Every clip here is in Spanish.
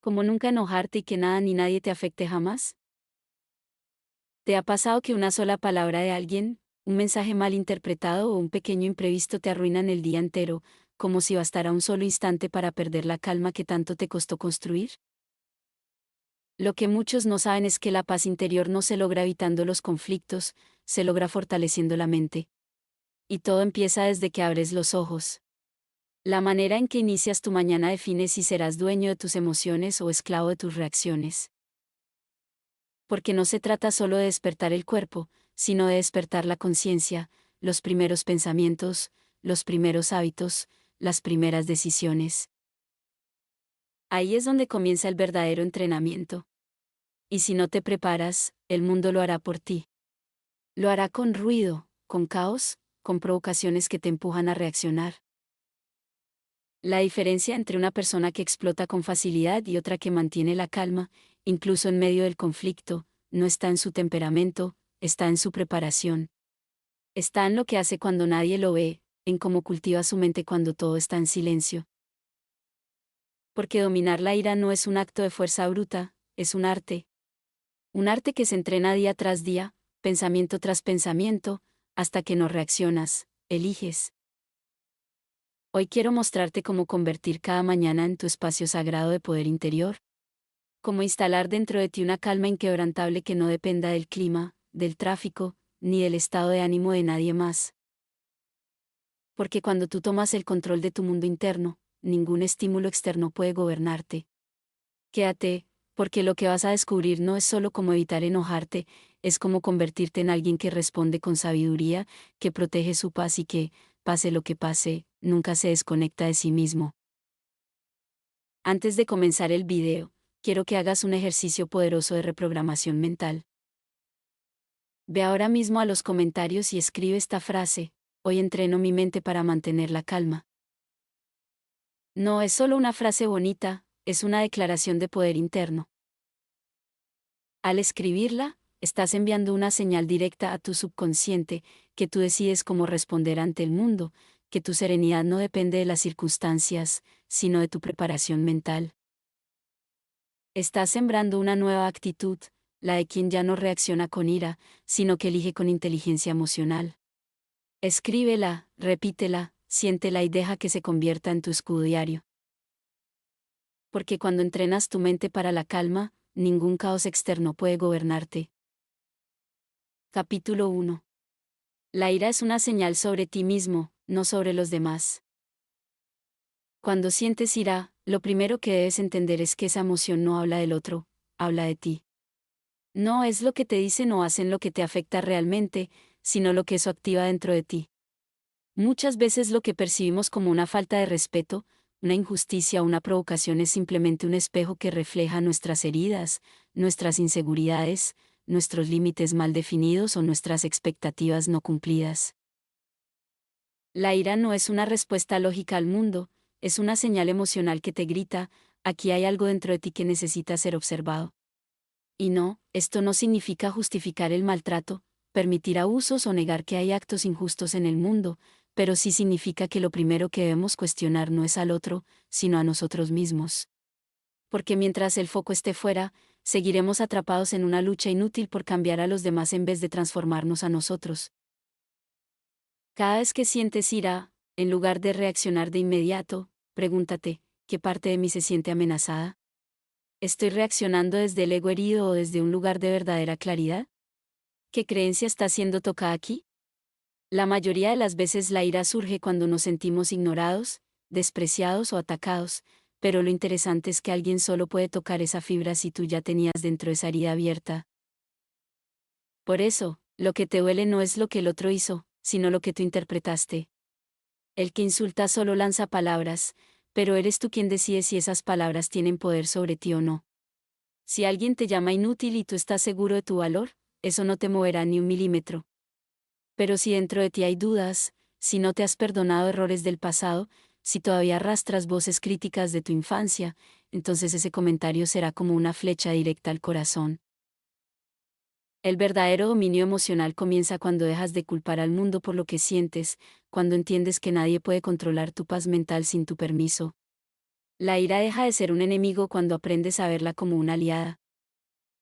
Como nunca enojarte y que nada ni nadie te afecte jamás. ¿Te ha pasado que una sola palabra de alguien, un mensaje mal interpretado o un pequeño imprevisto te arruinan el día entero, como si bastara un solo instante para perder la calma que tanto te costó construir? Lo que muchos no saben es que la paz interior no se logra evitando los conflictos, se logra fortaleciendo la mente. Y todo empieza desde que abres los ojos. La manera en que inicias tu mañana define si serás dueño de tus emociones o esclavo de tus reacciones. Porque no se trata solo de despertar el cuerpo, sino de despertar la conciencia, los primeros pensamientos, los primeros hábitos, las primeras decisiones. Ahí es donde comienza el verdadero entrenamiento. Y si no te preparas, el mundo lo hará por ti. Lo hará con ruido, con caos, con provocaciones que te empujan a reaccionar. La diferencia entre una persona que explota con facilidad y otra que mantiene la calma, incluso en medio del conflicto, no está en su temperamento, está en su preparación. Está en lo que hace cuando nadie lo ve, en cómo cultiva su mente cuando todo está en silencio. Porque dominar la ira no es un acto de fuerza bruta, es un arte. Un arte que se entrena día tras día, pensamiento tras pensamiento, hasta que no reaccionas, eliges. Hoy quiero mostrarte cómo convertir cada mañana en tu espacio sagrado de poder interior. Cómo instalar dentro de ti una calma inquebrantable que no dependa del clima, del tráfico, ni del estado de ánimo de nadie más. Porque cuando tú tomas el control de tu mundo interno, ningún estímulo externo puede gobernarte. Quédate, porque lo que vas a descubrir no es solo cómo evitar enojarte, es cómo convertirte en alguien que responde con sabiduría, que protege su paz y que, pase lo que pase, nunca se desconecta de sí mismo. Antes de comenzar el video, quiero que hagas un ejercicio poderoso de reprogramación mental. Ve ahora mismo a los comentarios y escribe esta frase: hoy entreno mi mente para mantener la calma. No es solo una frase bonita, es una declaración de poder interno. Al escribirla, estás enviando una señal directa a tu subconsciente, que tú decides cómo responder ante el mundo, que tu serenidad no depende de las circunstancias, sino de tu preparación mental. Estás sembrando una nueva actitud, la de quien ya no reacciona con ira, sino que elige con inteligencia emocional. Escríbela, repítela, siéntela y deja que se convierta en tu escudo diario. Porque cuando entrenas tu mente para la calma, ningún caos externo puede gobernarte. Capítulo 1. La ira es una señal sobre ti mismo, no sobre los demás. Cuando sientes ira, lo primero que debes entender es que esa emoción no habla del otro, habla de ti. No es lo que te dicen o hacen lo que te afecta realmente, sino lo que eso activa dentro de ti. Muchas veces lo que percibimos como una falta de respeto, una injusticia o una provocación es simplemente un espejo que refleja nuestras heridas, nuestras inseguridades, nuestros límites mal definidos o nuestras expectativas no cumplidas. La ira no es una respuesta lógica al mundo, es una señal emocional que te grita: aquí hay algo dentro de ti que necesita ser observado. Y no, esto no significa justificar el maltrato, permitir abusos o negar que hay actos injustos en el mundo, pero sí significa que lo primero que debemos cuestionar no es al otro, sino a nosotros mismos. Porque mientras el foco esté fuera, seguiremos atrapados en una lucha inútil por cambiar a los demás en vez de transformarnos a nosotros. Cada vez que sientes ira, en lugar de reaccionar de inmediato, pregúntate: ¿qué parte de mí se siente amenazada? ¿Estoy reaccionando desde el ego herido o desde un lugar de verdadera claridad? ¿Qué creencia está siendo tocada aquí? La mayoría de las veces la ira surge cuando nos sentimos ignorados, despreciados o atacados, pero lo interesante es que alguien solo puede tocar esa fibra si tú ya tenías dentro esa herida abierta. Por eso, lo que te duele no es lo que el otro hizo, sino lo que tú interpretaste. El que insulta solo lanza palabras, pero eres tú quien decide si esas palabras tienen poder sobre ti o no. Si alguien te llama inútil y tú estás seguro de tu valor, eso no te moverá ni un milímetro. Pero si dentro de ti hay dudas, si no te has perdonado errores del pasado, si todavía arrastras voces críticas de tu infancia, entonces ese comentario será como una flecha directa al corazón. El verdadero dominio emocional comienza cuando dejas de culpar al mundo por lo que sientes, cuando entiendes que nadie puede controlar tu paz mental sin tu permiso. La ira deja de ser un enemigo cuando aprendes a verla como una aliada.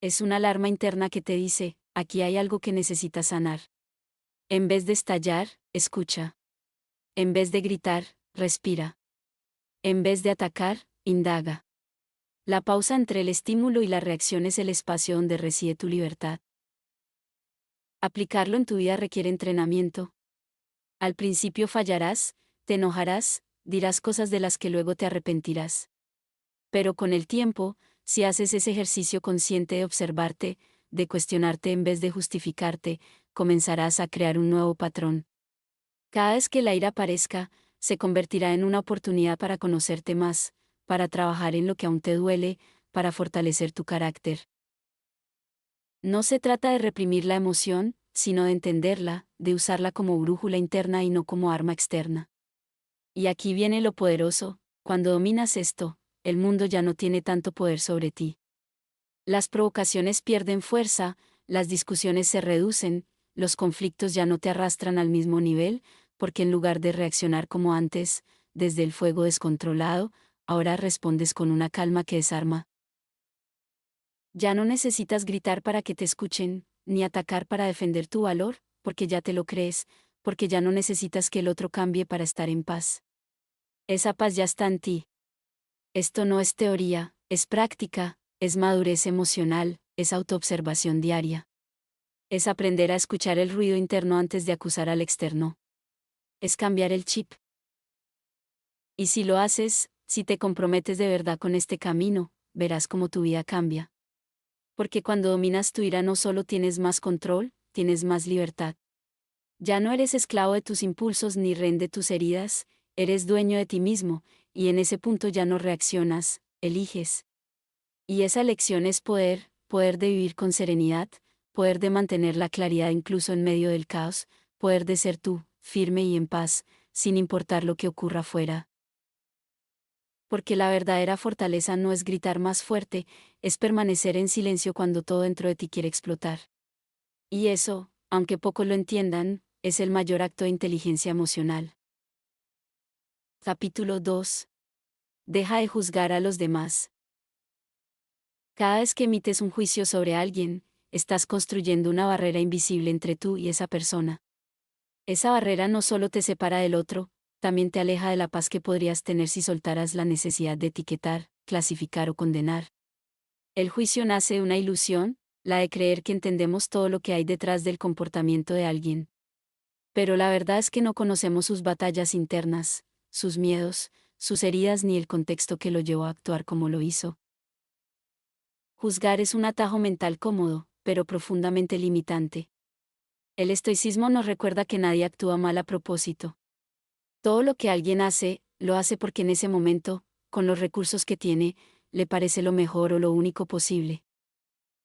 Es una alarma interna que te dice, aquí hay algo que necesitas sanar. En vez de estallar, escucha. En vez de gritar, respira. En vez de atacar, indaga. La pausa entre el estímulo y la reacción es el espacio donde reside tu libertad. Aplicarlo en tu vida requiere entrenamiento. Al principio fallarás, te enojarás, dirás cosas de las que luego te arrepentirás. Pero con el tiempo, si haces ese ejercicio consciente de observarte, de cuestionarte en vez de justificarte, comenzarás a crear un nuevo patrón. Cada vez que la ira aparezca, se convertirá en una oportunidad para conocerte más, para trabajar en lo que aún te duele, para fortalecer tu carácter. No se trata de reprimir la emoción, sino de entenderla, de usarla como brújula interna y no como arma externa. Y aquí viene lo poderoso: cuando dominas esto, el mundo ya no tiene tanto poder sobre ti. Las provocaciones pierden fuerza, las discusiones se reducen, los conflictos ya no te arrastran al mismo nivel, porque en lugar de reaccionar como antes, desde el fuego descontrolado, ahora respondes con una calma que desarma. Ya no necesitas gritar para que te escuchen, ni atacar para defender tu valor, porque ya te lo crees, porque ya no necesitas que el otro cambie para estar en paz. Esa paz ya está en ti. Esto no es teoría, es práctica, es madurez emocional, es autoobservación diaria. Es aprender a escuchar el ruido interno antes de acusar al externo. Es cambiar el chip. Y si lo haces, si te comprometes de verdad con este camino, verás cómo tu vida cambia. Porque cuando dominas tu ira no solo tienes más control, tienes más libertad. Ya no eres esclavo de tus impulsos ni rehén de tus heridas, eres dueño de ti mismo, y en ese punto ya no reaccionas, eliges. Y esa elección es poder, poder de vivir con serenidad, poder de mantener la claridad incluso en medio del caos, poder de ser tú, firme y en paz, sin importar lo que ocurra afuera. Porque la verdadera fortaleza no es gritar más fuerte, es permanecer en silencio cuando todo dentro de ti quiere explotar. Y eso, aunque pocos lo entiendan, es el mayor acto de inteligencia emocional. Capítulo 2. Deja de juzgar a los demás. Cada vez que emites un juicio sobre alguien, estás construyendo una barrera invisible entre tú y esa persona. Esa barrera no solo te separa del otro, también te aleja de la paz que podrías tener si soltaras la necesidad de etiquetar, clasificar o condenar. El juicio nace de una ilusión, la de creer que entendemos todo lo que hay detrás del comportamiento de alguien. Pero la verdad es que no conocemos sus batallas internas, sus miedos, sus heridas ni el contexto que lo llevó a actuar como lo hizo. Juzgar es un atajo mental cómodo, pero profundamente limitante. El estoicismo nos recuerda que nadie actúa mal a propósito. Todo lo que alguien hace, lo hace porque en ese momento, con los recursos que tiene, le parece lo mejor o lo único posible.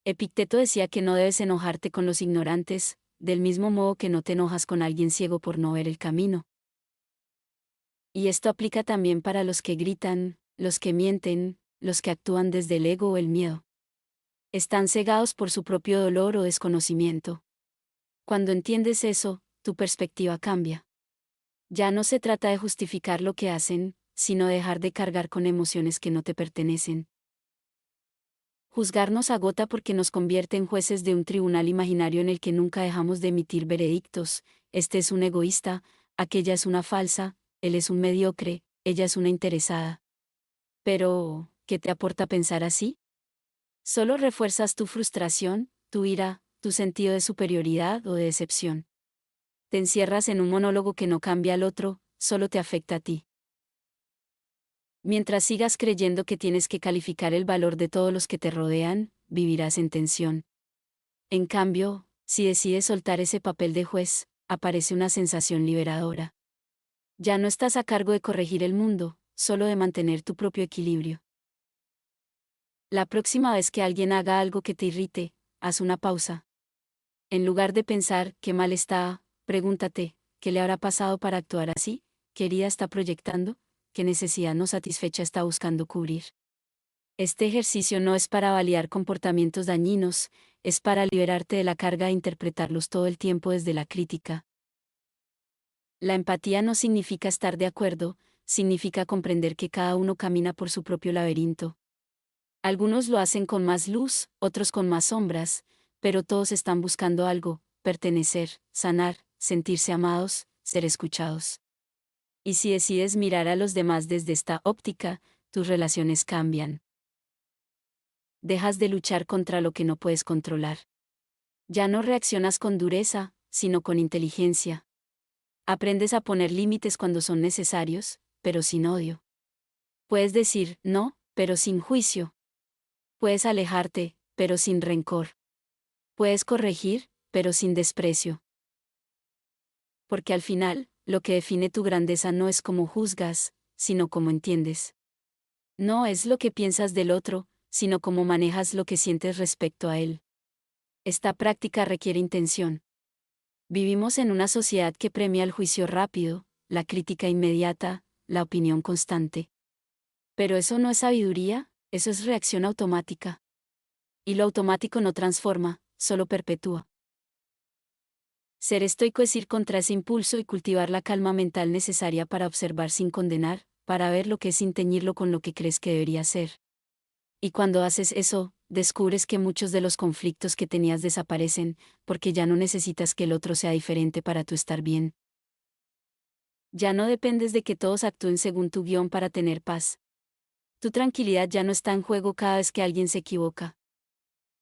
Epicteto decía que no debes enojarte con los ignorantes, del mismo modo que no te enojas con alguien ciego por no ver el camino. Y esto aplica también para los que gritan, los que mienten, los que actúan desde el ego o el miedo. Están cegados por su propio dolor o desconocimiento. Cuando entiendes eso, tu perspectiva cambia. Ya no se trata de justificar lo que hacen, sino de dejar de cargar con emociones que no te pertenecen. Juzgar nos agota porque nos convierte en jueces de un tribunal imaginario en el que nunca dejamos de emitir veredictos: este es un egoísta, aquella es una falsa, él es un mediocre, ella es una interesada. Pero, ¿qué te aporta pensar así? Solo refuerzas tu frustración, tu ira, tu sentido de superioridad o de decepción. Te encierras en un monólogo que no cambia al otro, solo te afecta a ti. Mientras sigas creyendo que tienes que calificar el valor de todos los que te rodean, vivirás en tensión. En cambio, si decides soltar ese papel de juez, aparece una sensación liberadora. Ya no estás a cargo de corregir el mundo, solo de mantener tu propio equilibrio. La próxima vez que alguien haga algo que te irrite, haz una pausa. En lugar de pensar qué mal está, pregúntate, ¿qué le habrá pasado para actuar así? ¿Qué herida está proyectando? ¿Qué necesidad no satisfecha está buscando cubrir? Este ejercicio no es para validar comportamientos dañinos, es para liberarte de la carga de interpretarlos todo el tiempo desde la crítica. La empatía no significa estar de acuerdo, significa comprender que cada uno camina por su propio laberinto. Algunos lo hacen con más luz, otros con más sombras, pero todos están buscando algo: pertenecer, sanar, sentirse amados, ser escuchados. Y si decides mirar a los demás desde esta óptica, tus relaciones cambian. Dejas de luchar contra lo que no puedes controlar. Ya no reaccionas con dureza, sino con inteligencia. Aprendes a poner límites cuando son necesarios, pero sin odio. Puedes decir no, pero sin juicio. Puedes alejarte, pero sin rencor. Puedes corregir, pero sin desprecio. Porque al final, lo que define tu grandeza no es cómo juzgas, sino cómo entiendes. No es lo que piensas del otro, sino cómo manejas lo que sientes respecto a él. Esta práctica requiere intención. Vivimos en una sociedad que premia el juicio rápido, la crítica inmediata, la opinión constante. Pero eso no es sabiduría, eso es reacción automática. Y lo automático no transforma, solo perpetúa. Ser estoico es ir contra ese impulso y cultivar la calma mental necesaria para observar sin condenar, para ver lo que es sin teñirlo con lo que crees que debería ser. Y cuando haces eso, descubres que muchos de los conflictos que tenías desaparecen, porque ya no necesitas que el otro sea diferente para tú estar bien. Ya no dependes de que todos actúen según tu guión para tener paz. Tu tranquilidad ya no está en juego cada vez que alguien se equivoca.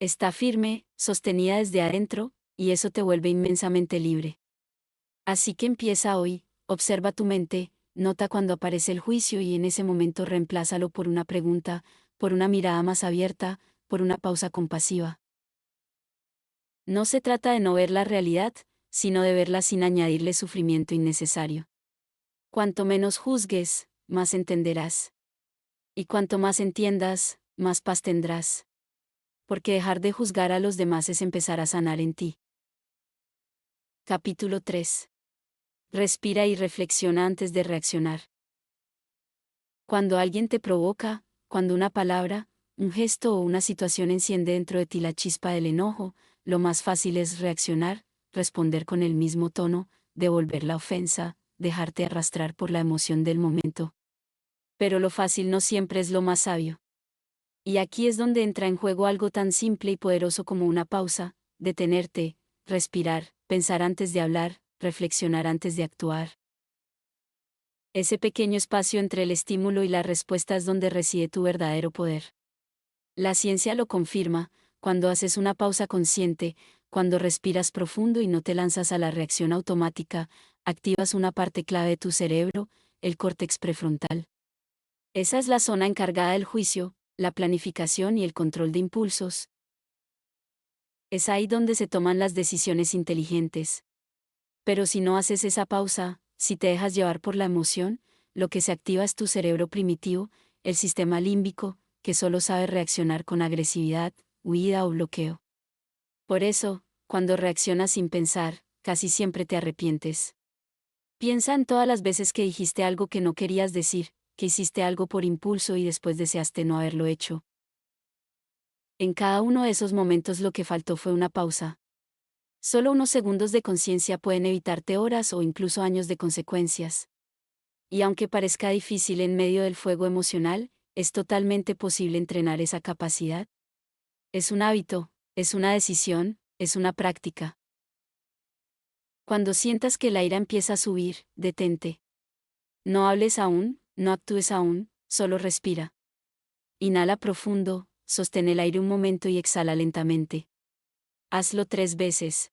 Está firme, sostenida desde adentro, y eso te vuelve inmensamente libre. Así que empieza hoy, observa tu mente, nota cuando aparece el juicio y en ese momento reemplázalo por una pregunta, por una mirada más abierta, por una pausa compasiva. No se trata de no ver la realidad, sino de verla sin añadirle sufrimiento innecesario. Cuanto menos juzgues, más entenderás. Y cuanto más entiendas, más paz tendrás. Porque dejar de juzgar a los demás es empezar a sanar en ti. Capítulo 3. Respira y reflexiona antes de reaccionar. Cuando alguien te provoca, cuando una palabra, un gesto o una situación enciende dentro de ti la chispa del enojo, lo más fácil es reaccionar, responder con el mismo tono, devolver la ofensa, dejarte arrastrar por la emoción del momento. Pero lo fácil no siempre es lo más sabio. Y aquí es donde entra en juego algo tan simple y poderoso como una pausa, detenerte, respirar, pensar antes de hablar, reflexionar antes de actuar. Ese pequeño espacio entre el estímulo y la respuesta es donde reside tu verdadero poder. La ciencia lo confirma: cuando haces una pausa consciente, cuando respiras profundo y no te lanzas a la reacción automática, activas una parte clave de tu cerebro, el córtex prefrontal. Esa es la zona encargada del juicio, la planificación y el control de impulsos. Es ahí donde se toman las decisiones inteligentes. Pero si no haces esa pausa, si te dejas llevar por la emoción, lo que se activa es tu cerebro primitivo, el sistema límbico, que solo sabe reaccionar con agresividad, huida o bloqueo. Por eso, cuando reaccionas sin pensar, casi siempre te arrepientes. Piensa en todas las veces que dijiste algo que no querías decir, que hiciste algo por impulso y después deseaste no haberlo hecho. En cada uno de esos momentos lo que faltó fue una pausa. Solo unos segundos de conciencia pueden evitarte horas o incluso años de consecuencias. Y aunque parezca difícil en medio del fuego emocional, es totalmente posible entrenar esa capacidad. Es un hábito, es una decisión, es una práctica. Cuando sientas que la ira empieza a subir, detente. No hables aún, no actúes aún, solo respira. Inhala profundo, sostén el aire un momento y exhala lentamente. Hazlo 3 veces.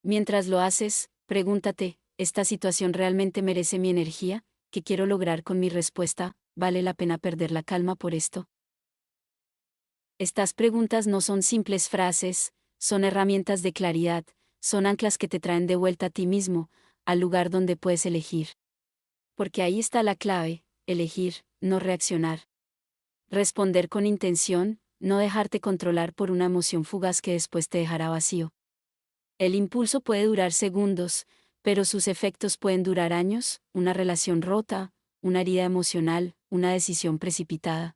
Mientras lo haces, pregúntate: ¿esta situación realmente merece mi energía? ¿Qué quiero lograr con mi respuesta? ¿Vale la pena perder la calma por esto? Estas preguntas no son simples frases, son herramientas de claridad, son anclas que te traen de vuelta a ti mismo, al lugar donde puedes elegir. Porque ahí está la clave: elegir, no reaccionar. Responder con intención, no dejarte controlar por una emoción fugaz que después te dejará vacío. El impulso puede durar segundos, pero sus efectos pueden durar años: una relación rota, una herida emocional, una decisión precipitada.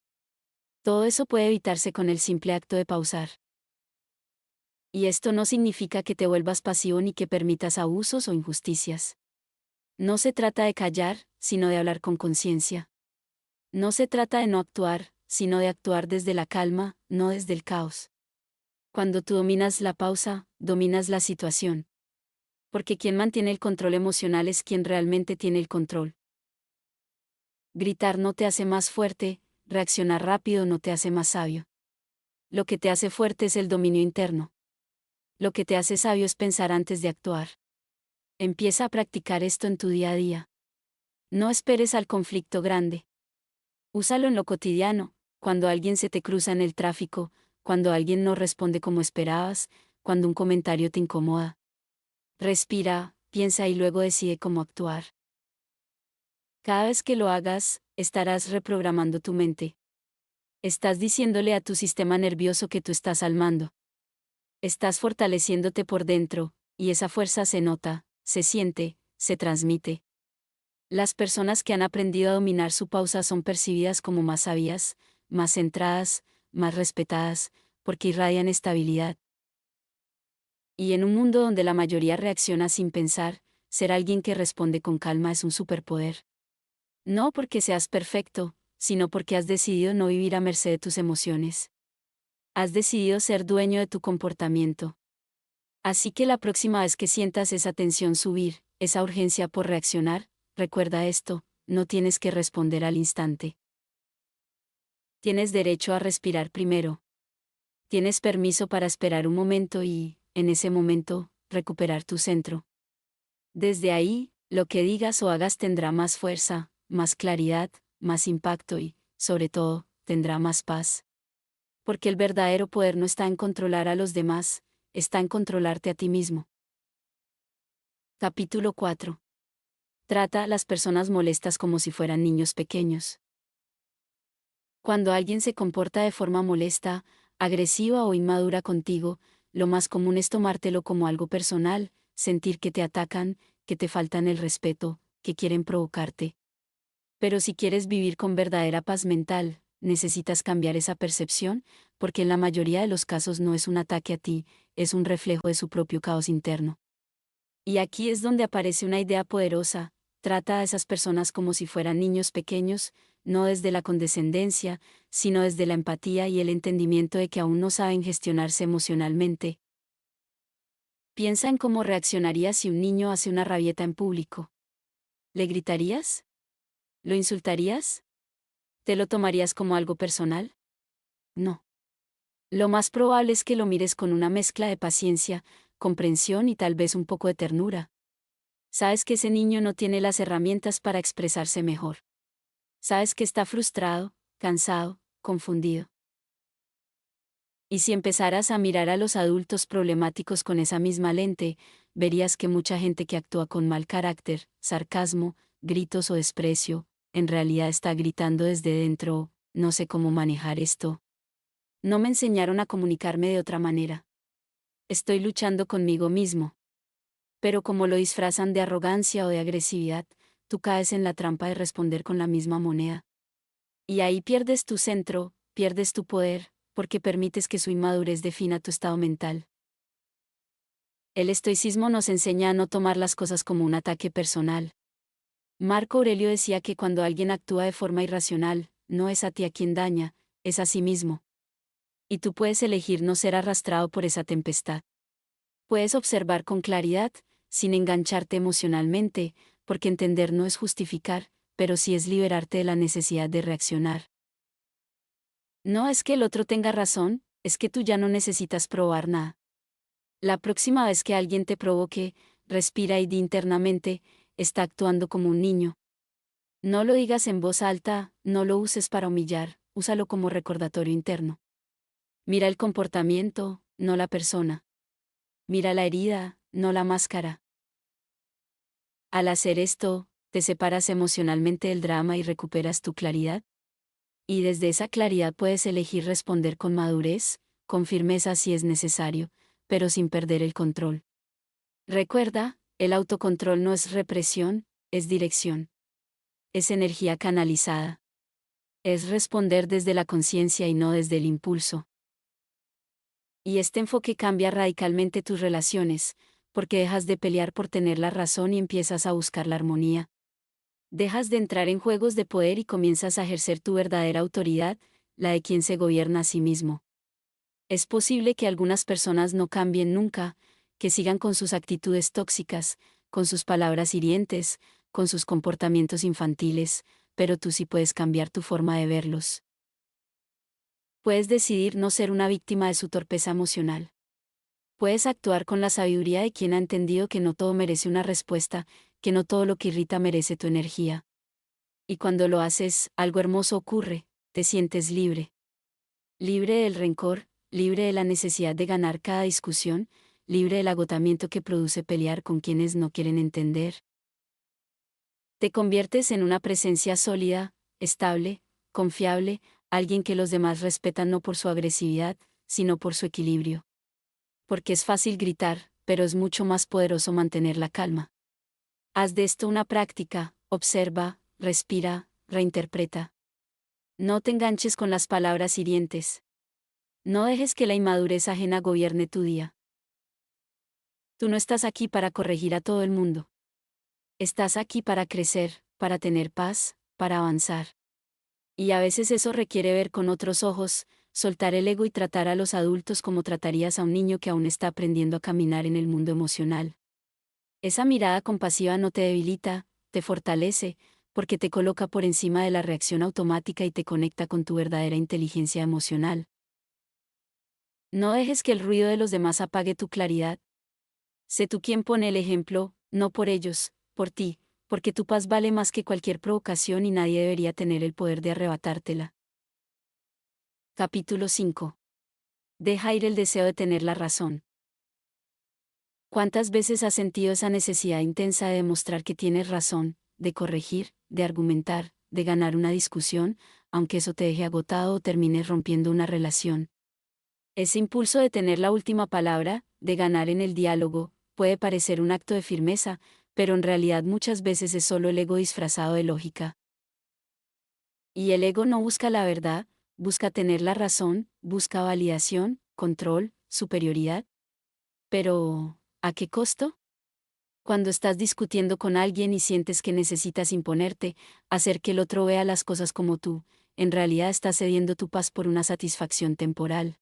Todo eso puede evitarse con el simple acto de pausar. Y esto no significa que te vuelvas pasivo ni que permitas abusos o injusticias. No se trata de callar, sino de hablar con conciencia. No se trata de no actuar, sino de actuar desde la calma, no desde el caos. Cuando tú dominas la pausa, dominas la situación. Porque quien mantiene el control emocional es quien realmente tiene el control. Gritar no te hace más fuerte, reaccionar rápido no te hace más sabio. Lo que te hace fuerte es el dominio interno. Lo que te hace sabio es pensar antes de actuar. Empieza a practicar esto en tu día a día. No esperes al conflicto grande. Úsalo en lo cotidiano, cuando alguien se te cruza en el tráfico, cuando alguien no responde como esperabas, cuando un comentario te incomoda. Respira, piensa y luego decide cómo actuar. Cada vez que lo hagas, estarás reprogramando tu mente. Estás diciéndole a tu sistema nervioso que tú estás al mando. Estás fortaleciéndote por dentro, y esa fuerza se nota, se siente, se transmite. Las personas que han aprendido a dominar su pausa son percibidas como más sabias, más centradas, más respetadas, porque irradian estabilidad. Y en un mundo donde la mayoría reacciona sin pensar, ser alguien que responde con calma es un superpoder. No porque seas perfecto, sino porque has decidido no vivir a merced de tus emociones. Has decidido ser dueño de tu comportamiento. Así que la próxima vez que sientas esa tensión subir, esa urgencia por reaccionar, recuerda esto, no tienes que responder al instante. Tienes derecho a respirar primero. Tienes permiso para esperar un momento y, en ese momento, recuperar tu centro. Desde ahí, lo que digas o hagas tendrá más fuerza, más claridad, más impacto y, sobre todo, tendrá más paz. Porque el verdadero poder no está en controlar a los demás, está en controlarte a ti mismo. Capítulo 4. Trata a las personas molestas como si fueran niños pequeños. Cuando alguien se comporta de forma molesta, agresiva o inmadura contigo, lo más común es tomártelo como algo personal, sentir que te atacan, que te faltan el respeto, que quieren provocarte. Pero si quieres vivir con verdadera paz mental, necesitas cambiar esa percepción, porque en la mayoría de los casos no es un ataque a ti, es un reflejo de su propio caos interno. Y aquí es donde aparece una idea poderosa: trata a esas personas como si fueran niños pequeños, no desde la condescendencia, sino desde la empatía y el entendimiento de que aún no saben gestionarse emocionalmente. Piensa en cómo reaccionarías si un niño hace una rabieta en público. ¿Le gritarías? ¿Lo insultarías? ¿Te lo tomarías como algo personal? No. Lo más probable es que lo mires con una mezcla de paciencia, comprensión y tal vez un poco de ternura. Sabes que ese niño no tiene las herramientas para expresarse mejor. Sabes que está frustrado, cansado, confundido. Y si empezaras a mirar a los adultos problemáticos con esa misma lente, verías que mucha gente que actúa con mal carácter, sarcasmo, gritos o desprecio, en realidad está gritando desde dentro: no sé cómo manejar esto. No me enseñaron a comunicarme de otra manera. Estoy luchando conmigo mismo. Pero como lo disfrazan de arrogancia o de agresividad, tú caes en la trampa de responder con la misma moneda. Y ahí pierdes tu centro, pierdes tu poder, porque permites que su inmadurez defina tu estado mental. El estoicismo nos enseña a no tomar las cosas como un ataque personal. Marco Aurelio decía que cuando alguien actúa de forma irracional, no es a ti a quien daña, es a sí mismo. Y tú puedes elegir no ser arrastrado por esa tempestad. Puedes observar con claridad, sin engancharte emocionalmente, porque entender no es justificar, pero sí es liberarte de la necesidad de reaccionar. No es que el otro tenga razón, es que tú ya no necesitas probar nada. La próxima vez que alguien te provoque, respira y di internamente: está actuando como un niño. No lo digas en voz alta, no lo uses para humillar, úsalo como recordatorio interno. Mira el comportamiento, no la persona. Mira la herida, no la máscara. Al hacer esto, te separas emocionalmente del drama y recuperas tu claridad. Y desde esa claridad puedes elegir responder con madurez, con firmeza si es necesario, pero sin perder el control. Recuerda, el autocontrol no es represión, es dirección. Es energía canalizada. Es responder desde la conciencia y no desde el impulso. Y este enfoque cambia radicalmente tus relaciones, porque dejas de pelear por tener la razón y empiezas a buscar la armonía. Dejas de entrar en juegos de poder y comienzas a ejercer tu verdadera autoridad, la de quien se gobierna a sí mismo. Es posible que algunas personas no cambien nunca, que sigan con sus actitudes tóxicas, con sus palabras hirientes, con sus comportamientos infantiles, pero tú sí puedes cambiar tu forma de verlos. Puedes decidir no ser una víctima de su torpeza emocional. Puedes actuar con la sabiduría de quien ha entendido que no todo merece una respuesta, que no todo lo que irrita merece tu energía. Y cuando lo haces, algo hermoso ocurre, te sientes libre. Libre del rencor, libre de la necesidad de ganar cada discusión, libre del agotamiento que produce pelear con quienes no quieren entender. Te conviertes en una presencia sólida, estable, confiable, alguien que los demás respetan no por su agresividad, sino por su equilibrio. Porque es fácil gritar, pero es mucho más poderoso mantener la calma. Haz de esto una práctica, observa, respira, reinterpreta. No te enganches con las palabras hirientes. No dejes que la inmadurez ajena gobierne tu día. Tú no estás aquí para corregir a todo el mundo. Estás aquí para crecer, para tener paz, para avanzar. Y a veces eso requiere ver con otros ojos, soltar el ego y tratar a los adultos como tratarías a un niño que aún está aprendiendo a caminar en el mundo emocional. Esa mirada compasiva no te debilita, te fortalece, porque te coloca por encima de la reacción automática y te conecta con tu verdadera inteligencia emocional. No dejes que el ruido de los demás apague tu claridad. Sé tú quien pone el ejemplo, no por ellos, por ti, porque tu paz vale más que cualquier provocación y nadie debería tener el poder de arrebatártela. Capítulo 5. Deja ir el deseo de tener la razón. ¿Cuántas veces has sentido esa necesidad intensa de demostrar que tienes razón, de corregir, de argumentar, de ganar una discusión, aunque eso te deje agotado o termines rompiendo una relación? Ese impulso de tener la última palabra, de ganar en el diálogo, puede parecer un acto de firmeza, pero en realidad muchas veces es solo el ego disfrazado de lógica. Y el ego no busca la verdad, busca tener la razón, busca validación, control, superioridad. Pero, ¿a qué costo? Cuando estás discutiendo con alguien y sientes que necesitas imponerte, hacer que el otro vea las cosas como tú, en realidad estás cediendo tu paz por una satisfacción temporal.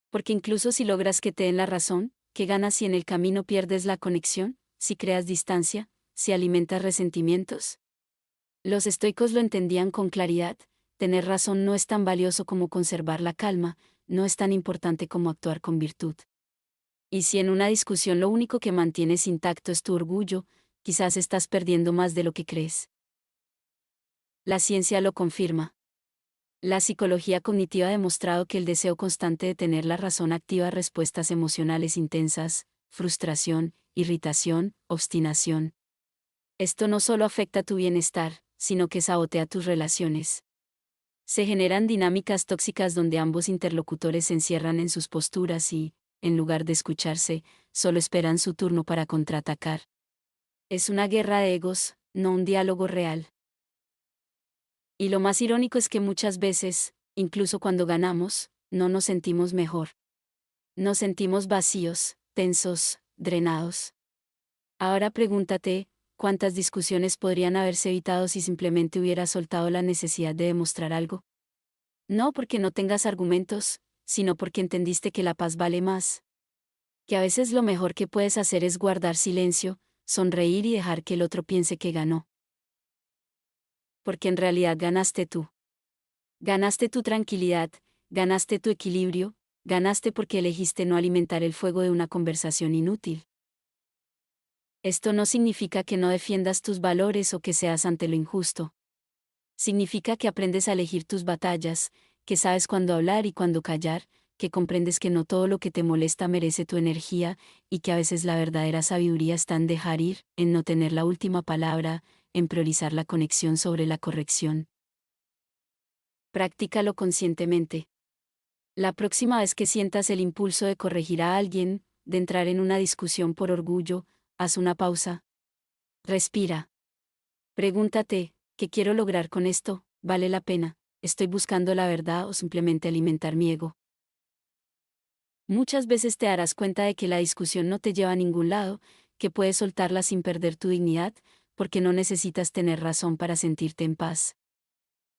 Porque incluso si logras que te den la razón, ¿qué ganas si en el camino pierdes la conexión, si creas distancia, si alimentas resentimientos? Los estoicos lo entendían con claridad: tener razón no es tan valioso como conservar la calma, no es tan importante como actuar con virtud. Y si en una discusión lo único que mantienes intacto es tu orgullo, quizás estás perdiendo más de lo que crees. La ciencia lo confirma. La psicología cognitiva ha demostrado que el deseo constante de tener la razón activa respuestas emocionales intensas, frustración, irritación, obstinación. Esto no solo afecta tu bienestar, sino que sabotea tus relaciones. Se generan dinámicas tóxicas donde ambos interlocutores se encierran en sus posturas y, en lugar de escucharse, solo esperan su turno para contraatacar. Es una guerra de egos, no un diálogo real. Y lo más irónico es que muchas veces, incluso cuando ganamos, no nos sentimos mejor. Nos sentimos vacíos, tensos, drenados. Ahora pregúntate, ¿cuántas discusiones podrían haberse evitado si simplemente hubieras soltado la necesidad de demostrar algo? No porque no tengas argumentos, sino porque entendiste que la paz vale más. Que a veces lo mejor que puedes hacer es guardar silencio, sonreír y dejar que el otro piense que ganó. Porque en realidad ganaste tú. Ganaste tu tranquilidad, ganaste tu equilibrio, ganaste porque elegiste no alimentar el fuego de una conversación inútil. Esto no significa que no defiendas tus valores o que seas ante lo injusto. Significa que aprendes a elegir tus batallas, que sabes cuándo hablar y cuándo callar, que comprendes que no todo lo que te molesta merece tu energía, y que a veces la verdadera sabiduría está en dejar ir, en no tener la última palabra, en priorizar la conexión sobre la corrección. Practícalo conscientemente. La próxima vez que sientas el impulso de corregir a alguien, de entrar en una discusión por orgullo, haz una pausa. Respira. Pregúntate, ¿qué quiero lograr con esto? ¿Vale la pena? ¿Estoy buscando la verdad o simplemente alimentar mi ego? Muchas veces te darás cuenta de que la discusión no te lleva a ningún lado, que puedes soltarla sin perder tu dignidad, porque no necesitas tener razón para sentirte en paz.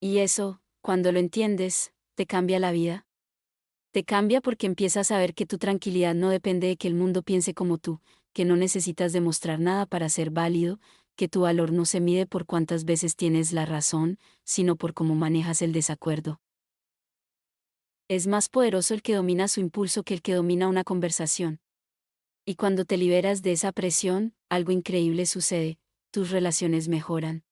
Y eso, cuando lo entiendes, te cambia la vida. Te cambia porque empiezas a ver que tu tranquilidad no depende de que el mundo piense como tú, que no necesitas demostrar nada para ser válido, que tu valor no se mide por cuántas veces tienes la razón, sino por cómo manejas el desacuerdo. Es más poderoso el que domina su impulso que el que domina una conversación. Y cuando te liberas de esa presión, algo increíble sucede, tus relaciones mejoran.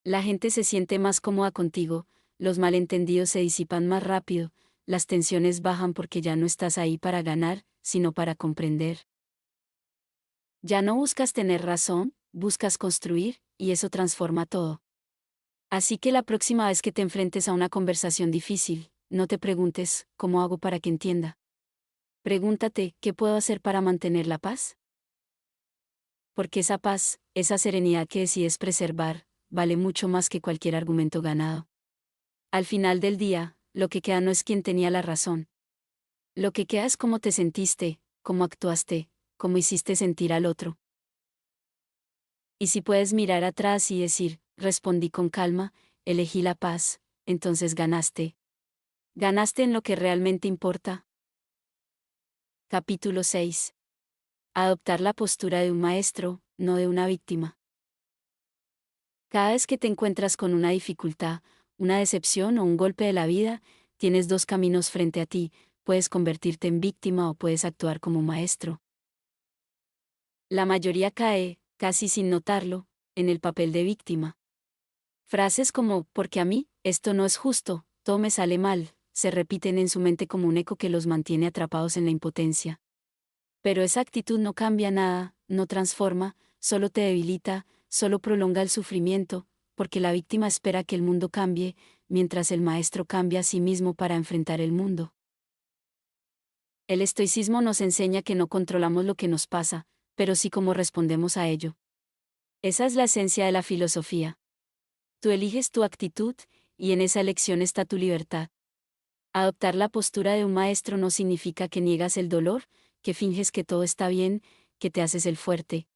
La gente se siente más cómoda contigo, los malentendidos se disipan más rápido, las tensiones bajan porque ya no estás ahí para ganar, sino para comprender. Ya no buscas tener razón, buscas construir, y eso transforma todo. Así que la próxima vez que te enfrentes a una conversación difícil, no te preguntes, ¿cómo hago para que entienda? Pregúntate, ¿qué puedo hacer para mantener la paz? Porque esa paz, esa serenidad que decides preservar, vale mucho más que cualquier argumento ganado. Al final del día, lo que queda no es quién tenía la razón. Lo que queda es cómo te sentiste, cómo actuaste, cómo hiciste sentir al otro. Y si puedes mirar atrás y decir, respondí con calma, elegí la paz, entonces ganaste. Ganaste en lo que realmente importa. Capítulo 6. Adoptar la postura de un maestro, no de una víctima. Cada vez que te encuentras con una dificultad, una decepción o un golpe de la vida, tienes dos caminos frente a ti, puedes convertirte en víctima o puedes actuar como maestro. La mayoría cae, casi sin notarlo, en el papel de víctima. Frases como, porque a mí, esto no es justo, todo me sale mal, se repiten en su mente como un eco que los mantiene atrapados en la impotencia. Pero esa actitud no cambia nada, no transforma, solo te debilita, solo prolonga el sufrimiento, porque la víctima espera que el mundo cambie, mientras el maestro cambia a sí mismo para enfrentar el mundo. El estoicismo nos enseña que no controlamos lo que nos pasa, pero sí cómo respondemos a ello. Esa es la esencia de la filosofía. Tú eliges tu actitud, y en esa elección está tu libertad. Adoptar la postura de un maestro no significa que niegas el dolor, que finges que todo está bien, que te haces el fuerte.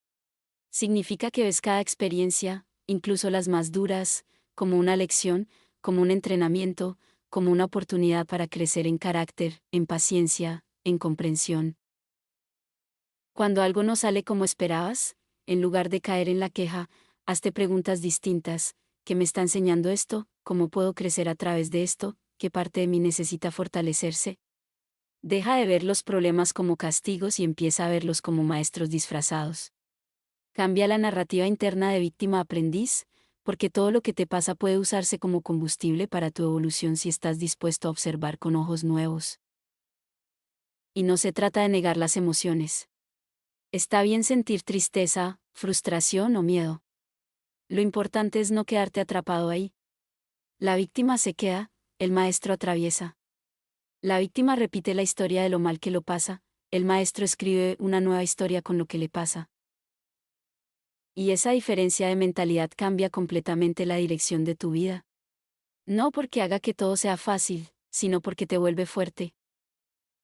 Significa que ves cada experiencia, incluso las más duras, como una lección, como un entrenamiento, como una oportunidad para crecer en carácter, en paciencia, en comprensión. Cuando algo no sale como esperabas, en lugar de caer en la queja, hazte preguntas distintas. ¿Qué me está enseñando esto? ¿Cómo puedo crecer a través de esto? ¿Qué parte de mí necesita fortalecerse? Deja de ver los problemas como castigos y empieza a verlos como maestros disfrazados. Cambia la narrativa interna de víctima-aprendiz, porque todo lo que te pasa puede usarse como combustible para tu evolución si estás dispuesto a observar con ojos nuevos. Y no se trata de negar las emociones. Está bien sentir tristeza, frustración o miedo. Lo importante es no quedarte atrapado ahí. La víctima se queda, el maestro atraviesa. La víctima repite la historia de lo mal que lo pasa, el maestro escribe una nueva historia con lo que le pasa. Y esa diferencia de mentalidad cambia completamente la dirección de tu vida. No porque haga que todo sea fácil, sino porque te vuelve fuerte.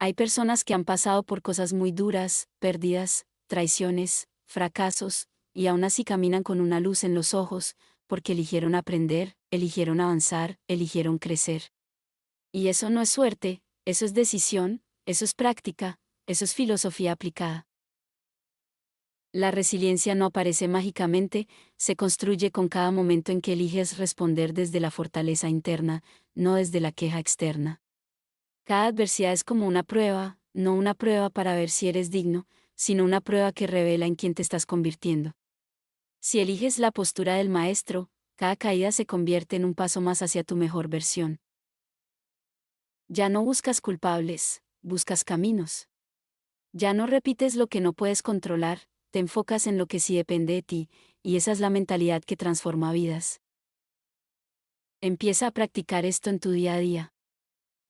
Hay personas que han pasado por cosas muy duras, pérdidas, traiciones, fracasos, y aún así caminan con una luz en los ojos, porque eligieron aprender, eligieron avanzar, eligieron crecer. Y eso no es suerte, eso es decisión, eso es práctica, eso es filosofía aplicada. La resiliencia no aparece mágicamente, se construye con cada momento en que eliges responder desde la fortaleza interna, no desde la queja externa. Cada adversidad es como una prueba, no una prueba para ver si eres digno, sino una prueba que revela en quién te estás convirtiendo. Si eliges la postura del maestro, cada caída se convierte en un paso más hacia tu mejor versión. Ya no buscas culpables, buscas caminos. Ya no repites lo que no puedes controlar, te enfocas en lo que sí depende de ti, y esa es la mentalidad que transforma vidas. Empieza a practicar esto en tu día a día.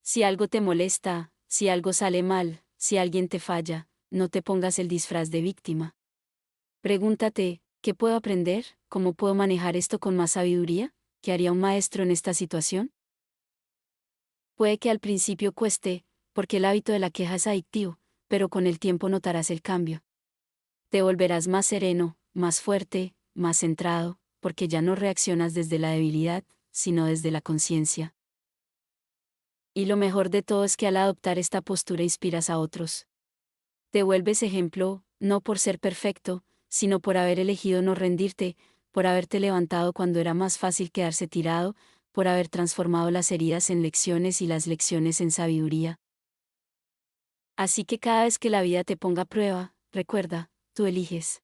Si algo te molesta, si algo sale mal, si alguien te falla, no te pongas el disfraz de víctima. Pregúntate, ¿qué puedo aprender? ¿Cómo puedo manejar esto con más sabiduría? ¿Qué haría un maestro en esta situación? Puede que al principio cueste, porque el hábito de la queja es adictivo, pero con el tiempo notarás el cambio. Te volverás más sereno, más fuerte, más centrado, porque ya no reaccionas desde la debilidad, sino desde la conciencia. Y lo mejor de todo es que al adoptar esta postura inspiras a otros. Te vuelves ejemplo, no por ser perfecto, sino por haber elegido no rendirte, por haberte levantado cuando era más fácil quedarse tirado, por haber transformado las heridas en lecciones y las lecciones en sabiduría. Así que cada vez que la vida te ponga a prueba, recuerda, tú eliges.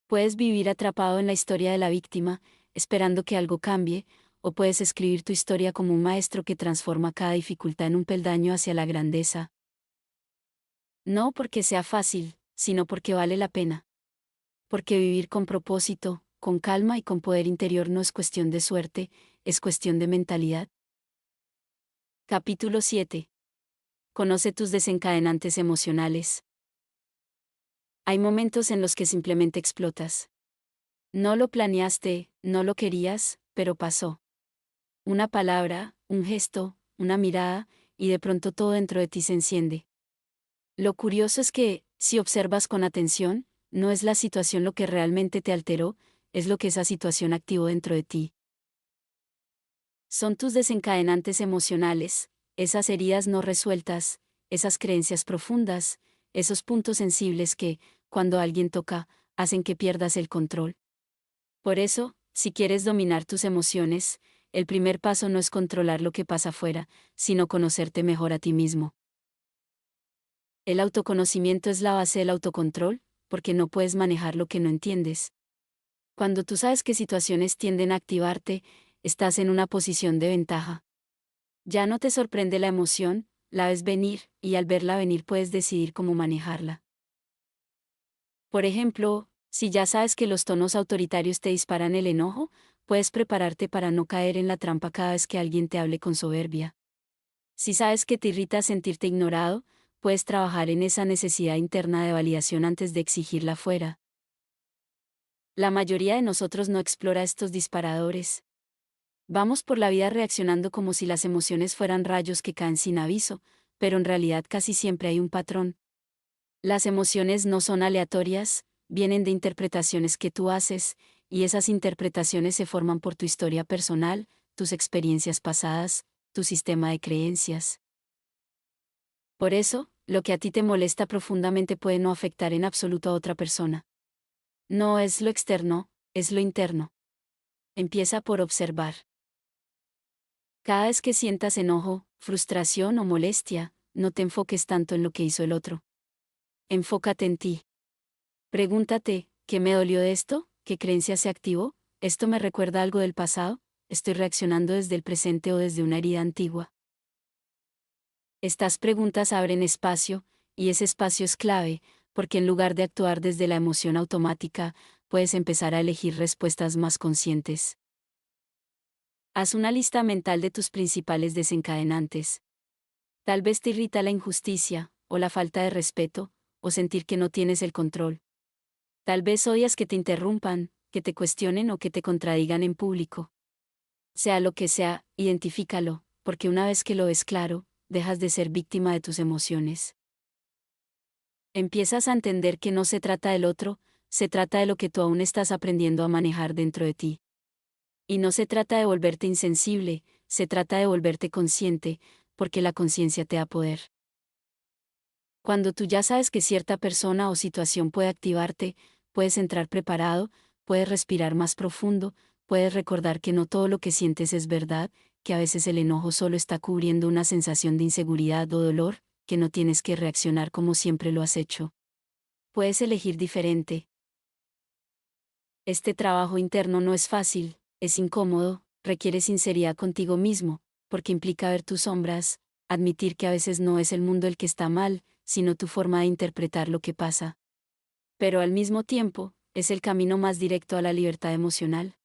Puedes vivir atrapado en la historia de la víctima, esperando que algo cambie, o puedes escribir tu historia como un maestro que transforma cada dificultad en un peldaño hacia la grandeza. No porque sea fácil, sino porque vale la pena. Porque vivir con propósito, con calma y con poder interior no es cuestión de suerte, es cuestión de mentalidad. Capítulo 7. Conoce tus desencadenantes emocionales. Hay momentos en los que simplemente explotas. No lo planeaste, no lo querías, pero pasó. Una palabra, un gesto, una mirada, y de pronto todo dentro de ti se enciende. Lo curioso es que, si observas con atención, no es la situación lo que realmente te alteró, es lo que esa situación activó dentro de ti. Son tus desencadenantes emocionales, esas heridas no resueltas, esas creencias profundas, esos puntos sensibles que, cuando alguien toca, hacen que pierdas el control. Por eso, si quieres dominar tus emociones, el primer paso no es controlar lo que pasa afuera, sino conocerte mejor a ti mismo. El autoconocimiento es la base del autocontrol, porque no puedes manejar lo que no entiendes. Cuando tú sabes qué situaciones tienden a activarte, estás en una posición de ventaja. Ya no te sorprende la emoción, la ves venir, y al verla venir puedes decidir cómo manejarla. Por ejemplo, si ya sabes que los tonos autoritarios te disparan el enojo, puedes prepararte para no caer en la trampa cada vez que alguien te hable con soberbia. Si sabes que te irrita sentirte ignorado, puedes trabajar en esa necesidad interna de validación antes de exigirla fuera. La mayoría de nosotros no explora estos disparadores. Vamos por la vida reaccionando como si las emociones fueran rayos que caen sin aviso, pero en realidad casi siempre hay un patrón. Las emociones no son aleatorias, vienen de interpretaciones que tú haces, y esas interpretaciones se forman por tu historia personal, tus experiencias pasadas, tu sistema de creencias. Por eso, lo que a ti te molesta profundamente puede no afectar en absoluto a otra persona. No es lo externo, es lo interno. Empieza por observar. Cada vez que sientas enojo, frustración o molestia, no te enfoques tanto en lo que hizo el otro. Enfócate en ti. Pregúntate, ¿qué me dolió de esto? ¿Qué creencia se activó? ¿Esto me recuerda algo del pasado? ¿Estoy reaccionando desde el presente o desde una herida antigua? Estas preguntas abren espacio, y ese espacio es clave, porque en lugar de actuar desde la emoción automática, puedes empezar a elegir respuestas más conscientes. Haz una lista mental de tus principales desencadenantes. Tal vez te irrita la injusticia, o la falta de respeto, o sentir que no tienes el control. Tal vez odias que te interrumpan, que te cuestionen o que te contradigan en público. Sea lo que sea, identifícalo, porque una vez que lo ves claro, dejas de ser víctima de tus emociones. Empiezas a entender que no se trata del otro, se trata de lo que tú aún estás aprendiendo a manejar dentro de ti. Y no se trata de volverte insensible, se trata de volverte consciente, porque la conciencia te da poder. Cuando tú ya sabes que cierta persona o situación puede activarte, puedes entrar preparado, puedes respirar más profundo, puedes recordar que no todo lo que sientes es verdad, que a veces el enojo solo está cubriendo una sensación de inseguridad o dolor, que no tienes que reaccionar como siempre lo has hecho. Puedes elegir diferente. Este trabajo interno no es fácil, es incómodo, requiere sinceridad contigo mismo, porque implica ver tus sombras, admitir que a veces no es el mundo el que está mal, sino tu forma de interpretar lo que pasa. Pero al mismo tiempo, es el camino más directo a la libertad emocional.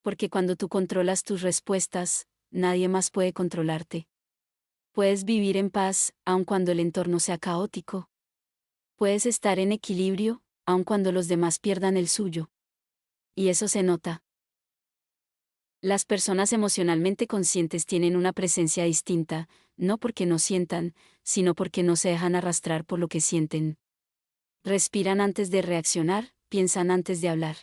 Porque cuando tú controlas tus respuestas, nadie más puede controlarte. Puedes vivir en paz, aun cuando el entorno sea caótico. Puedes estar en equilibrio, aun cuando los demás pierdan el suyo. Y eso se nota. Las personas emocionalmente conscientes tienen una presencia distinta, no porque no sientan, sino porque no se dejan arrastrar por lo que sienten. Respiran antes de reaccionar, piensan antes de hablar.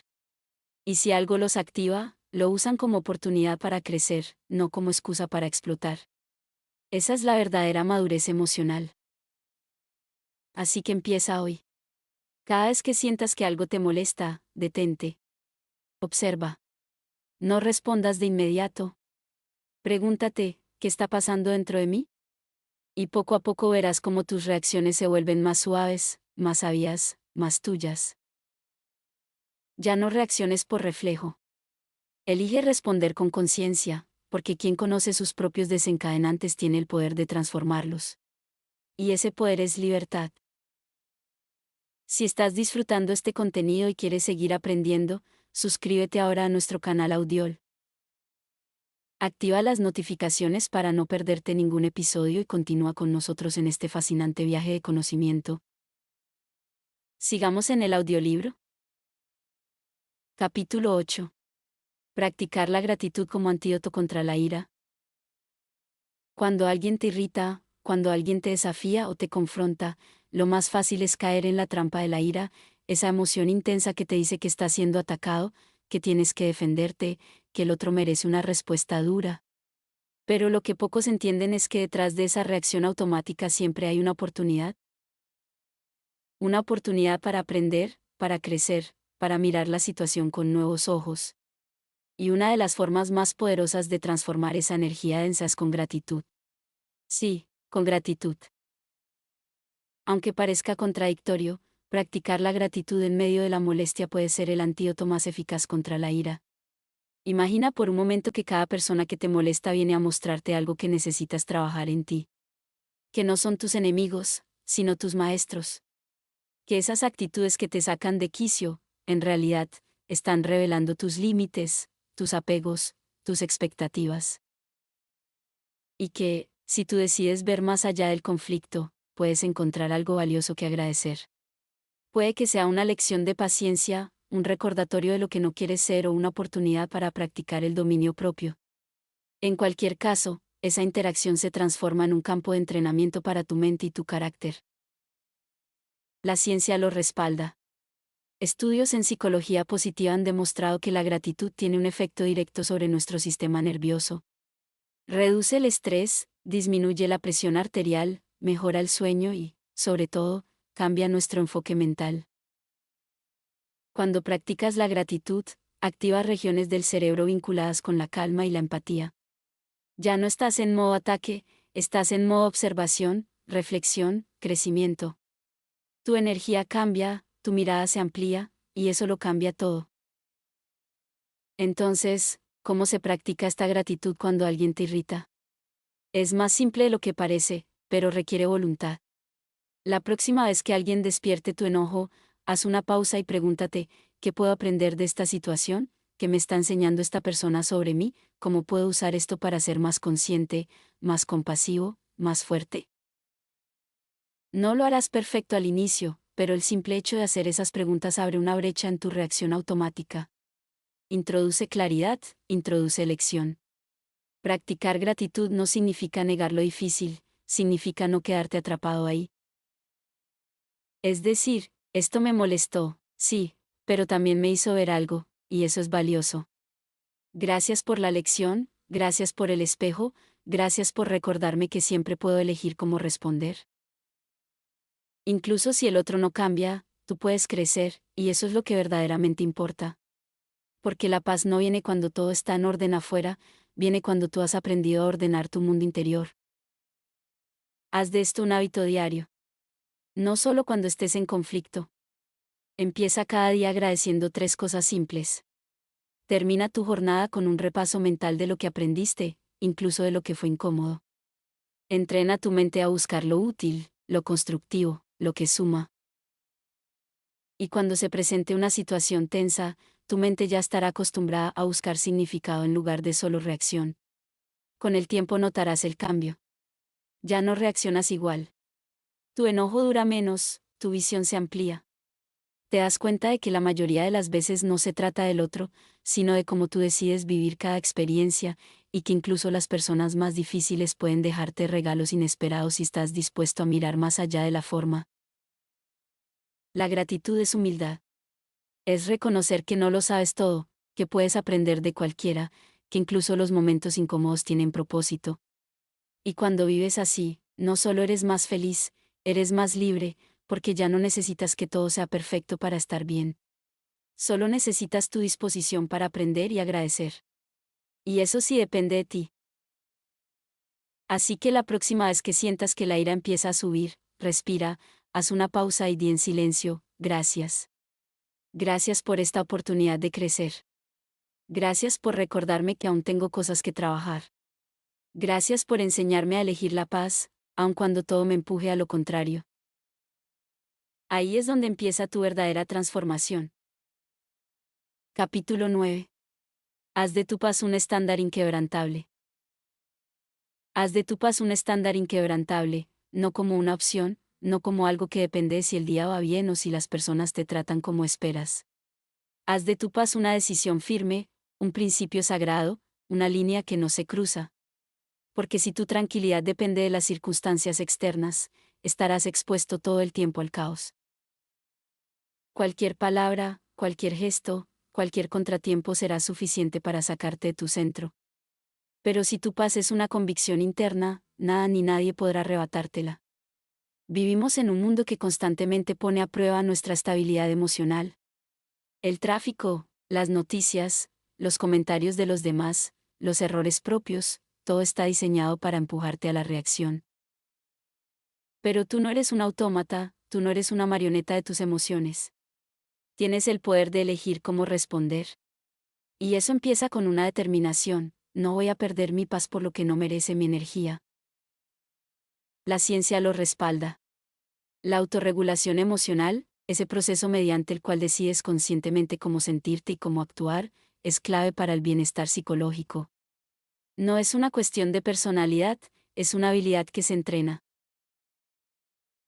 Y si algo los activa, lo usan como oportunidad para crecer, no como excusa para explotar. Esa es la verdadera madurez emocional. Así que empieza hoy. Cada vez que sientas que algo te molesta, detente. Observa. No respondas de inmediato. Pregúntate, ¿qué está pasando dentro de mí? Y poco a poco verás cómo tus reacciones se vuelven más suaves, más sabias, más tuyas. Ya no reacciones por reflejo. Elige responder con conciencia, porque quien conoce sus propios desencadenantes tiene el poder de transformarlos. Y ese poder es libertad. Si estás disfrutando este contenido y quieres seguir aprendiendo, suscríbete ahora a nuestro canal Audiol. Activa las notificaciones para no perderte ningún episodio y continúa con nosotros en este fascinante viaje de conocimiento. Sigamos en el audiolibro. Capítulo 8. Practicar la gratitud como antídoto contra la ira. Cuando alguien te irrita, cuando alguien te desafía o te confronta, lo más fácil es caer en la trampa de la ira, esa emoción intensa que te dice que estás siendo atacado, que tienes que defenderte, que el otro merece una respuesta dura. Pero lo que pocos entienden es que detrás de esa reacción automática siempre hay una oportunidad. Una oportunidad para aprender, para crecer, para mirar la situación con nuevos ojos. Y una de las formas más poderosas de transformar esa energía densa es con gratitud. Sí, con gratitud. Aunque parezca contradictorio, practicar la gratitud en medio de la molestia puede ser el antídoto más eficaz contra la ira. Imagina por un momento que cada persona que te molesta viene a mostrarte algo que necesitas trabajar en ti. Que no son tus enemigos, sino tus maestros. Que esas actitudes que te sacan de quicio, en realidad, están revelando tus límites, tus apegos, tus expectativas. Y que, si tú decides ver más allá del conflicto, puedes encontrar algo valioso que agradecer. Puede que sea una lección de paciencia, un recordatorio de lo que no quieres ser o una oportunidad para practicar el dominio propio. En cualquier caso, esa interacción se transforma en un campo de entrenamiento para tu mente y tu carácter. La ciencia lo respalda. Estudios en psicología positiva han demostrado que la gratitud tiene un efecto directo sobre nuestro sistema nervioso. Reduce el estrés, disminuye la presión arterial, mejora el sueño y, sobre todo, cambia nuestro enfoque mental. Cuando practicas la gratitud, activas regiones del cerebro vinculadas con la calma y la empatía. Ya no estás en modo ataque, estás en modo observación, reflexión, crecimiento. Tu energía cambia, tu mirada se amplía, y eso lo cambia todo. Entonces, ¿cómo se practica esta gratitud cuando alguien te irrita? Es más simple de lo que parece, pero requiere voluntad. La próxima vez que alguien despierte tu enojo, haz una pausa y pregúntate, ¿qué puedo aprender de esta situación? ¿Qué me está enseñando esta persona sobre mí? ¿Cómo puedo usar esto para ser más consciente, más compasivo, más fuerte? No lo harás perfecto al inicio, pero el simple hecho de hacer esas preguntas abre una brecha en tu reacción automática. Introduce claridad, introduce elección. Practicar gratitud no significa negar lo difícil, significa no quedarte atrapado ahí. Es decir, esto me molestó, sí, pero también me hizo ver algo, y eso es valioso. Gracias por la lección, gracias por el espejo, gracias por recordarme que siempre puedo elegir cómo responder. Incluso si el otro no cambia, tú puedes crecer, y eso es lo que verdaderamente importa. Porque la paz no viene cuando todo está en orden afuera, viene cuando tú has aprendido a ordenar tu mundo interior. Haz de esto un hábito diario. No solo cuando estés en conflicto. Empieza cada día agradeciendo 3 cosas simples. Termina tu jornada con un repaso mental de lo que aprendiste, incluso de lo que fue incómodo. Entrena tu mente a buscar lo útil, lo constructivo, lo que suma. Y cuando se presente una situación tensa, tu mente ya estará acostumbrada a buscar significado en lugar de solo reacción. Con el tiempo notarás el cambio. Ya no reaccionas igual. Tu enojo dura menos, tu visión se amplía. Te das cuenta de que la mayoría de las veces no se trata del otro, sino de cómo tú decides vivir cada experiencia, y que incluso las personas más difíciles pueden dejarte regalos inesperados si estás dispuesto a mirar más allá de la forma. La gratitud es humildad. Es reconocer que no lo sabes todo, que puedes aprender de cualquiera, que incluso los momentos incómodos tienen propósito. Y cuando vives así, no solo eres más feliz, eres más libre, porque ya no necesitas que todo sea perfecto para estar bien. Solo necesitas tu disposición para aprender y agradecer. Y eso sí depende de ti. Así que la próxima vez que sientas que la ira empieza a subir, respira, haz una pausa y di en silencio, gracias. Gracias por esta oportunidad de crecer. Gracias por recordarme que aún tengo cosas que trabajar. Gracias por enseñarme a elegir la paz, aun cuando todo me empuje a lo contrario. Ahí es donde empieza tu verdadera transformación. Capítulo 9. Haz de tu paz un estándar inquebrantable. Haz de tu paz un estándar inquebrantable, no como una opción, no como algo que depende de si el día va bien o si las personas te tratan como esperas. Haz de tu paz una decisión firme, un principio sagrado, una línea que no se cruza. Porque si tu tranquilidad depende de las circunstancias externas, estarás expuesto todo el tiempo al caos. Cualquier palabra, cualquier gesto, cualquier contratiempo será suficiente para sacarte de tu centro. Pero si tu paz es una convicción interna, nada ni nadie podrá arrebatártela. Vivimos en un mundo que constantemente pone a prueba nuestra estabilidad emocional. El tráfico, las noticias, los comentarios de los demás, los errores propios, todo está diseñado para empujarte a la reacción. Pero tú no eres un autómata, tú no eres una marioneta de tus emociones. Tienes el poder de elegir cómo responder. Y eso empieza con una determinación: no voy a perder mi paz por lo que no merece mi energía. La ciencia lo respalda. La autorregulación emocional, ese proceso mediante el cual decides conscientemente cómo sentirte y cómo actuar, es clave para el bienestar psicológico. No es una cuestión de personalidad, es una habilidad que se entrena.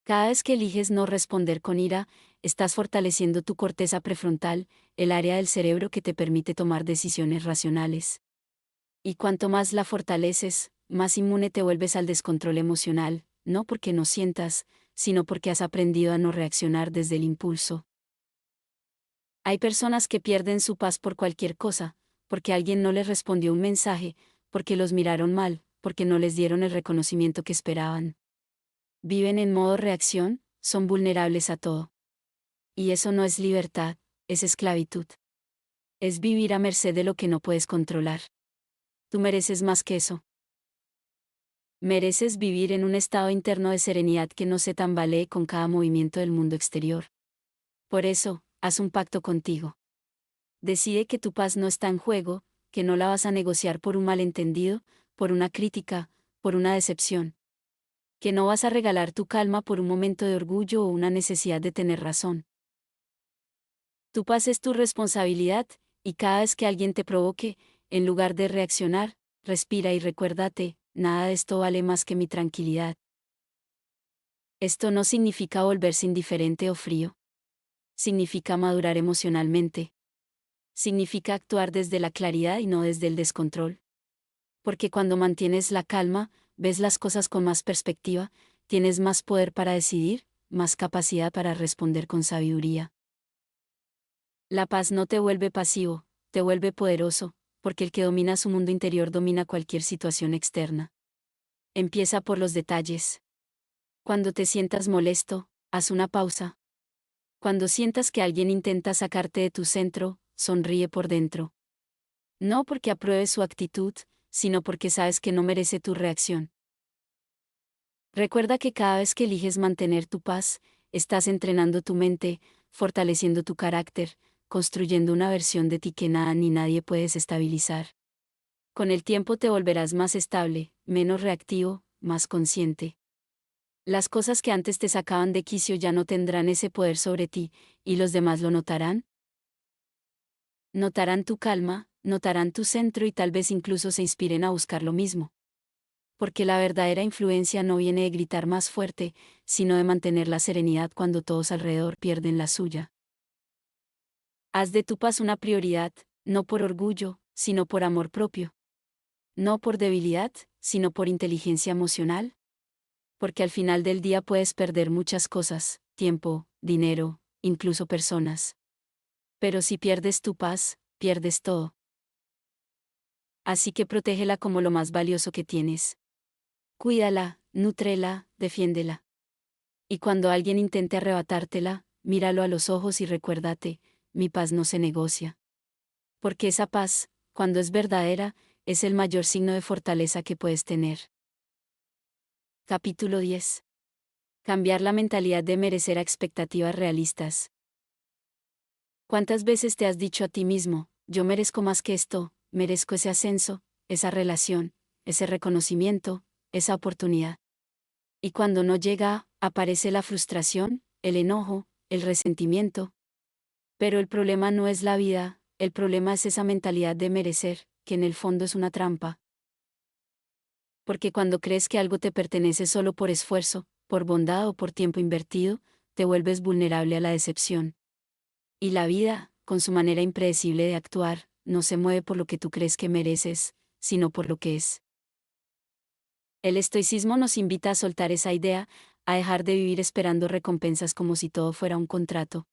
Cada vez que eliges no responder con ira, estás fortaleciendo tu corteza prefrontal, el área del cerebro que te permite tomar decisiones racionales. Y cuanto más la fortaleces, más inmune te vuelves al descontrol emocional, no porque no sientas, sino porque has aprendido a no reaccionar desde el impulso. Hay personas que pierden su paz por cualquier cosa, porque alguien no les respondió un mensaje, porque los miraron mal, porque no les dieron el reconocimiento que esperaban. Viven en modo reacción, son vulnerables a todo. Y eso no es libertad, es esclavitud. Es vivir a merced de lo que no puedes controlar. Tú mereces más que eso. Mereces vivir en un estado interno de serenidad que no se tambalee con cada movimiento del mundo exterior. Por eso, haz un pacto contigo. Decide que tu paz no está en juego, que no la vas a negociar por un malentendido, por una crítica, por una decepción. Que no vas a regalar tu calma por un momento de orgullo o una necesidad de tener razón. Tu paz es tu responsabilidad, y cada vez que alguien te provoque, en lugar de reaccionar, respira y recuérdate: nada de esto vale más que mi tranquilidad. Esto no significa volverse indiferente o frío. Significa madurar emocionalmente. Significa actuar desde la claridad y no desde el descontrol. Porque cuando mantienes la calma, ves las cosas con más perspectiva, tienes más poder para decidir, más capacidad para responder con sabiduría. La paz no te vuelve pasivo, te vuelve poderoso, porque el que domina su mundo interior domina cualquier situación externa. Empieza por los detalles. Cuando te sientas molesto, haz una pausa. Cuando sientas que alguien intenta sacarte de tu centro, sonríe por dentro. No porque apruebes su actitud, sino porque sabes que no merece tu reacción. Recuerda que cada vez que eliges mantener tu paz, estás entrenando tu mente, fortaleciendo tu carácter, construyendo una versión de ti que nada ni nadie puede desestabilizar. Con el tiempo te volverás más estable, menos reactivo, más consciente. Las cosas que antes te sacaban de quicio ya no tendrán ese poder sobre ti, y los demás lo notarán. Notarán tu calma, notarán tu centro y tal vez incluso se inspiren a buscar lo mismo. Porque la verdadera influencia no viene de gritar más fuerte, sino de mantener la serenidad cuando todos alrededor pierden la suya. Haz de tu paz una prioridad, no por orgullo, sino por amor propio. no por debilidad, sino por inteligencia emocional. Porque al final del día puedes perder muchas cosas, tiempo, dinero, incluso personas. Pero si pierdes tu paz, pierdes todo. Así que protégela como lo más valioso que tienes. Cuídala, nútrela, defiéndela. Y cuando alguien intente arrebatártela, míralo a los ojos y recuérdate, mi paz no se negocia. Porque esa paz, cuando es verdadera, es el mayor signo de fortaleza que puedes tener. Capítulo 10. Cambiar la mentalidad de merecer a expectativas realistas. ¿Cuántas veces te has dicho a ti mismo, yo merezco más que esto, merezco ese ascenso, esa relación, ese reconocimiento, esa oportunidad? Y cuando no llega, aparece la frustración, el enojo, el resentimiento. Pero el problema no es la vida, el problema es esa mentalidad de merecer, que en el fondo es una trampa. Porque cuando crees que algo te pertenece solo por esfuerzo, por bondad o por tiempo invertido, te vuelves vulnerable a la decepción. Y la vida, con su manera impredecible de actuar, no se mueve por lo que tú crees que mereces, sino por lo que es. El estoicismo nos invita a soltar esa idea, a dejar de vivir esperando recompensas como si todo fuera un contrato.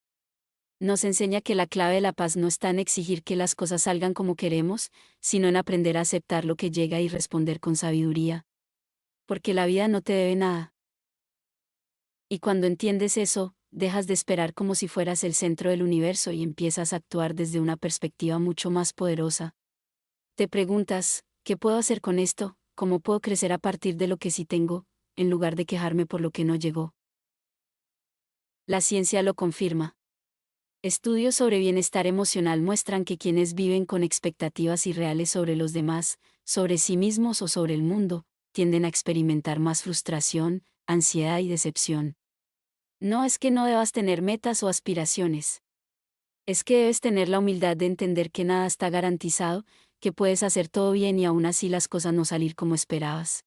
Nos enseña que la clave de la paz no está en exigir que las cosas salgan como queremos, sino en aprender a aceptar lo que llega y responder con sabiduría. Porque la vida no te debe nada. Y cuando entiendes eso, dejas de esperar como si fueras el centro del universo y empiezas a actuar desde una perspectiva mucho más poderosa. Te preguntas, ¿qué puedo hacer con esto? ¿Cómo puedo crecer a partir de lo que sí tengo, en lugar de quejarme por lo que no llegó? La ciencia lo confirma. Estudios sobre bienestar emocional muestran que quienes viven con expectativas irreales sobre los demás, sobre sí mismos o sobre el mundo, tienden a experimentar más frustración, ansiedad y decepción. No es que no debas tener metas o aspiraciones. Es que debes tener la humildad de entender que nada está garantizado, que puedes hacer todo bien y aún así las cosas no salir como esperabas.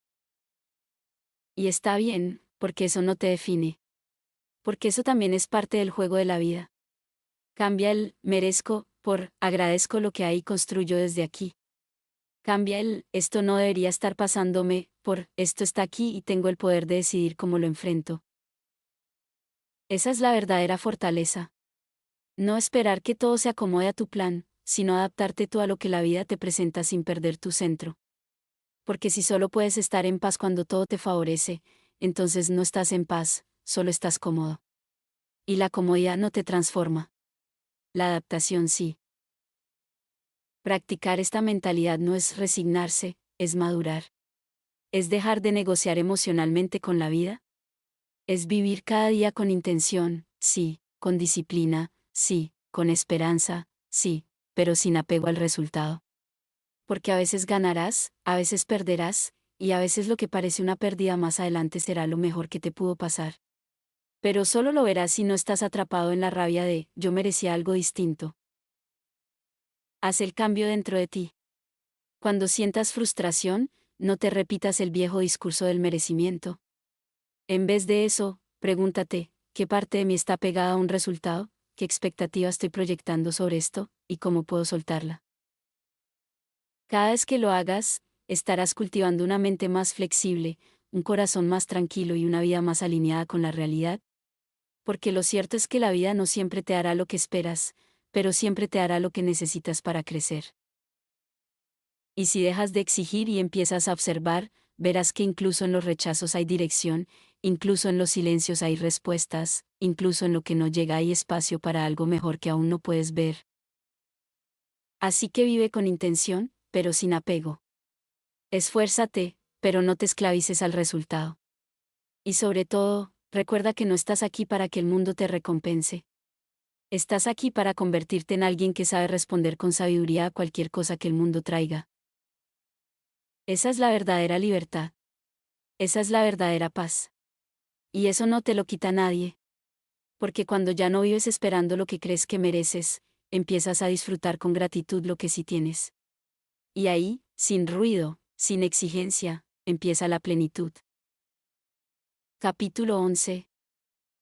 Y está bien, porque eso no te define. Porque eso también es parte del juego de la vida. Cambia el merezco por agradezco lo que hay y construyo desde aquí. Cambia el esto no debería estar pasándome por esto está aquí y tengo el poder de decidir cómo lo enfrento. Esa es la verdadera fortaleza. No esperar que todo se acomode a tu plan, sino adaptarte tú a lo que la vida te presenta sin perder tu centro. Porque si solo puedes estar en paz cuando todo te favorece, entonces no estás en paz, solo estás cómodo. Y la comodidad no te transforma. La adaptación sí. Practicar esta mentalidad no es resignarse, es madurar. Es dejar de negociar emocionalmente con la vida. Es vivir cada día con intención, sí, con disciplina, sí, con esperanza, sí, pero sin apego al resultado. Porque a veces ganarás, a veces perderás, y a veces lo que parece una pérdida más adelante será lo mejor que te pudo pasar. Pero solo lo verás si no estás atrapado en la rabia de yo merecía algo distinto. Haz el cambio dentro de ti. Cuando sientas frustración, no te repitas el viejo discurso del merecimiento. En vez de eso, pregúntate, ¿qué parte de mí está pegada a un resultado? ¿Qué expectativa estoy proyectando sobre esto? ¿Y cómo puedo soltarla? Cada vez que lo hagas, estarás cultivando una mente más flexible, un corazón más tranquilo y una vida más alineada con la realidad. Porque lo cierto es que la vida no siempre te hará lo que esperas, pero siempre te hará lo que necesitas para crecer. Y si dejas de exigir y empiezas a observar, verás que incluso en los rechazos hay dirección, incluso en los silencios hay respuestas, incluso en lo que no llega hay espacio para algo mejor que aún no puedes ver. Así que vive con intención, pero sin apego. Esfuérzate, pero no te esclavices al resultado. Y sobre todo, recuerda que no estás aquí para que el mundo te recompense. Estás aquí para convertirte en alguien que sabe responder con sabiduría a cualquier cosa que el mundo traiga. Esa es la verdadera libertad. Esa es la verdadera paz. Y eso no te lo quita nadie. Porque cuando ya no vives esperando lo que crees que mereces, empiezas a disfrutar con gratitud lo que sí tienes. Y ahí, sin ruido, sin exigencia, empieza la plenitud. Capítulo 11.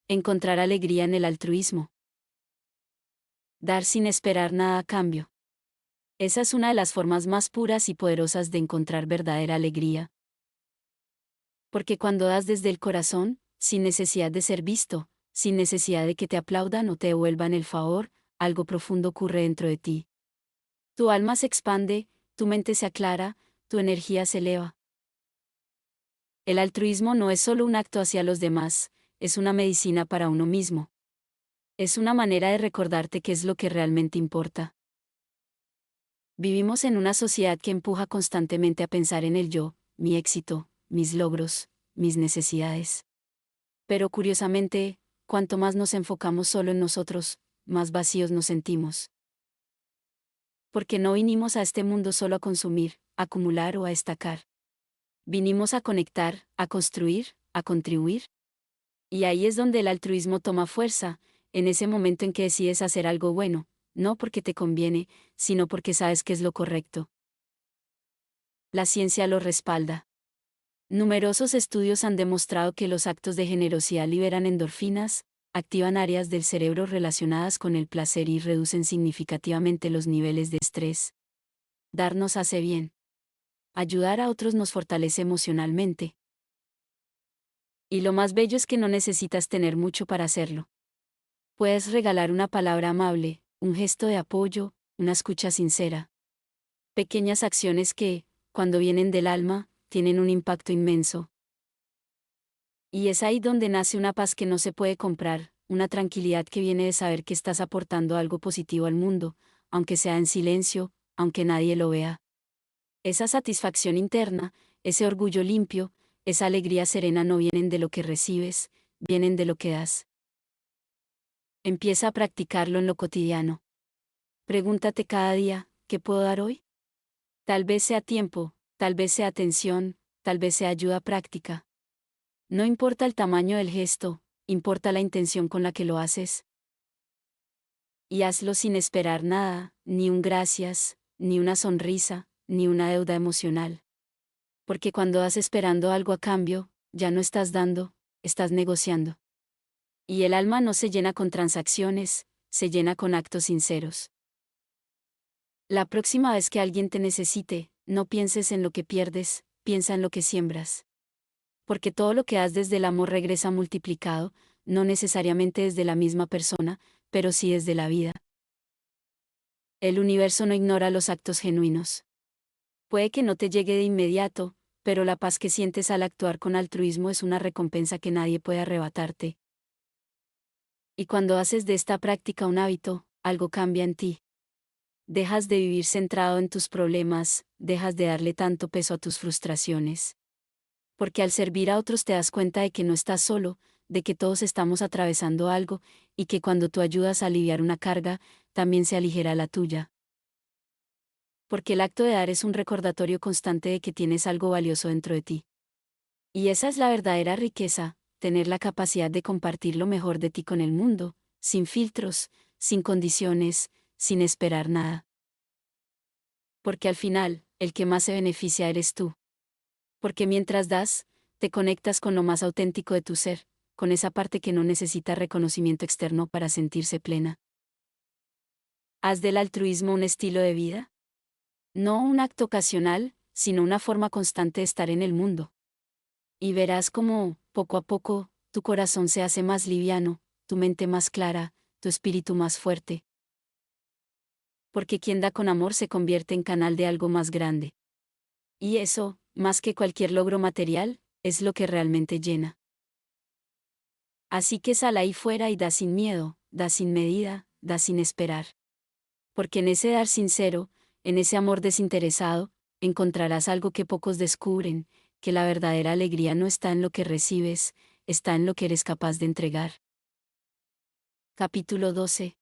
Encontrar alegría en el altruismo. Dar sin esperar nada a cambio. Esa es una de las formas más puras y poderosas de encontrar verdadera alegría. Porque cuando das desde el corazón, sin necesidad de ser visto, sin necesidad de que te aplaudan o te devuelvan el favor, algo profundo ocurre dentro de ti. Tu alma se expande, tu mente se aclara, tu energía se eleva. El altruismo no es solo un acto hacia los demás, es una medicina para uno mismo. Es una manera de recordarte qué es lo que realmente importa. Vivimos en una sociedad que empuja constantemente a pensar en el yo, mi éxito, mis logros, mis necesidades. Pero curiosamente, cuanto más nos enfocamos solo en nosotros, más vacíos nos sentimos. Porque no vinimos a este mundo solo a consumir, a acumular o a estacar. Vinimos a conectar, a construir, a contribuir. Y ahí es donde el altruismo toma fuerza, en ese momento en que decides hacer algo bueno, no porque te conviene, sino porque sabes que es lo correcto. La ciencia lo respalda. Numerosos estudios han demostrado que los actos de generosidad liberan endorfinas, activan áreas del cerebro relacionadas con el placer y reducen significativamente los niveles de estrés. Dar nos hace bien. Ayudar a otros nos fortalece emocionalmente. Y lo más bello es que no necesitas tener mucho para hacerlo. Puedes regalar una palabra amable, un gesto de apoyo, una escucha sincera. Pequeñas acciones que, cuando vienen del alma, tienen un impacto inmenso. Y es ahí donde nace una paz que no se puede comprar, una tranquilidad que viene de saber que estás aportando algo positivo al mundo, aunque sea en silencio, aunque nadie lo vea. Esa satisfacción interna, ese orgullo limpio, esa alegría serena no vienen de lo que recibes, vienen de lo que das. Empieza a practicarlo en lo cotidiano. Pregúntate cada día, ¿qué puedo dar hoy? Tal vez sea tiempo, tal vez sea atención, tal vez sea ayuda práctica. No importa el tamaño del gesto, importa la intención con la que lo haces. Y hazlo sin esperar nada, ni un gracias, ni una sonrisa, ni una deuda emocional. Porque cuando das esperando algo a cambio, ya no estás dando, estás negociando. Y el alma no se llena con transacciones, se llena con actos sinceros. La próxima vez que alguien te necesite, no pienses en lo que pierdes, piensa en lo que siembras. Porque todo lo que das desde el amor regresa multiplicado, no necesariamente desde la misma persona, pero sí desde la vida. El universo no ignora los actos genuinos. Puede que no te llegue de inmediato, pero la paz que sientes al actuar con altruismo es una recompensa que nadie puede arrebatarte. Y cuando haces de esta práctica un hábito, algo cambia en ti. Dejas de vivir centrado en tus problemas, dejas de darle tanto peso a tus frustraciones. Porque al servir a otros te das cuenta de que no estás solo, de que todos estamos atravesando algo, y que cuando tú ayudas a aliviar una carga, también se aligera la tuya. Porque el acto de dar es un recordatorio constante de que tienes algo valioso dentro de ti. Y esa es la verdadera riqueza, tener la capacidad de compartir lo mejor de ti con el mundo, sin filtros, sin condiciones, sin esperar nada. Porque al final, el que más se beneficia eres tú. Porque mientras das, te conectas con lo más auténtico de tu ser, con esa parte que no necesita reconocimiento externo para sentirse plena. Haz del altruismo un estilo de vida. No un acto ocasional, sino una forma constante de estar en el mundo. Y verás cómo, poco a poco, tu corazón se hace más liviano, tu mente más clara, tu espíritu más fuerte. Porque quien da con amor se convierte en canal de algo más grande. Y eso, más que cualquier logro material, es lo que realmente llena. Así que sal ahí fuera y da sin miedo, da sin medida, da sin esperar. Porque en ese dar sincero, en ese amor desinteresado, encontrarás algo que pocos descubren, que la verdadera alegría no está en lo que recibes, está en lo que eres capaz de entregar. Capítulo 12.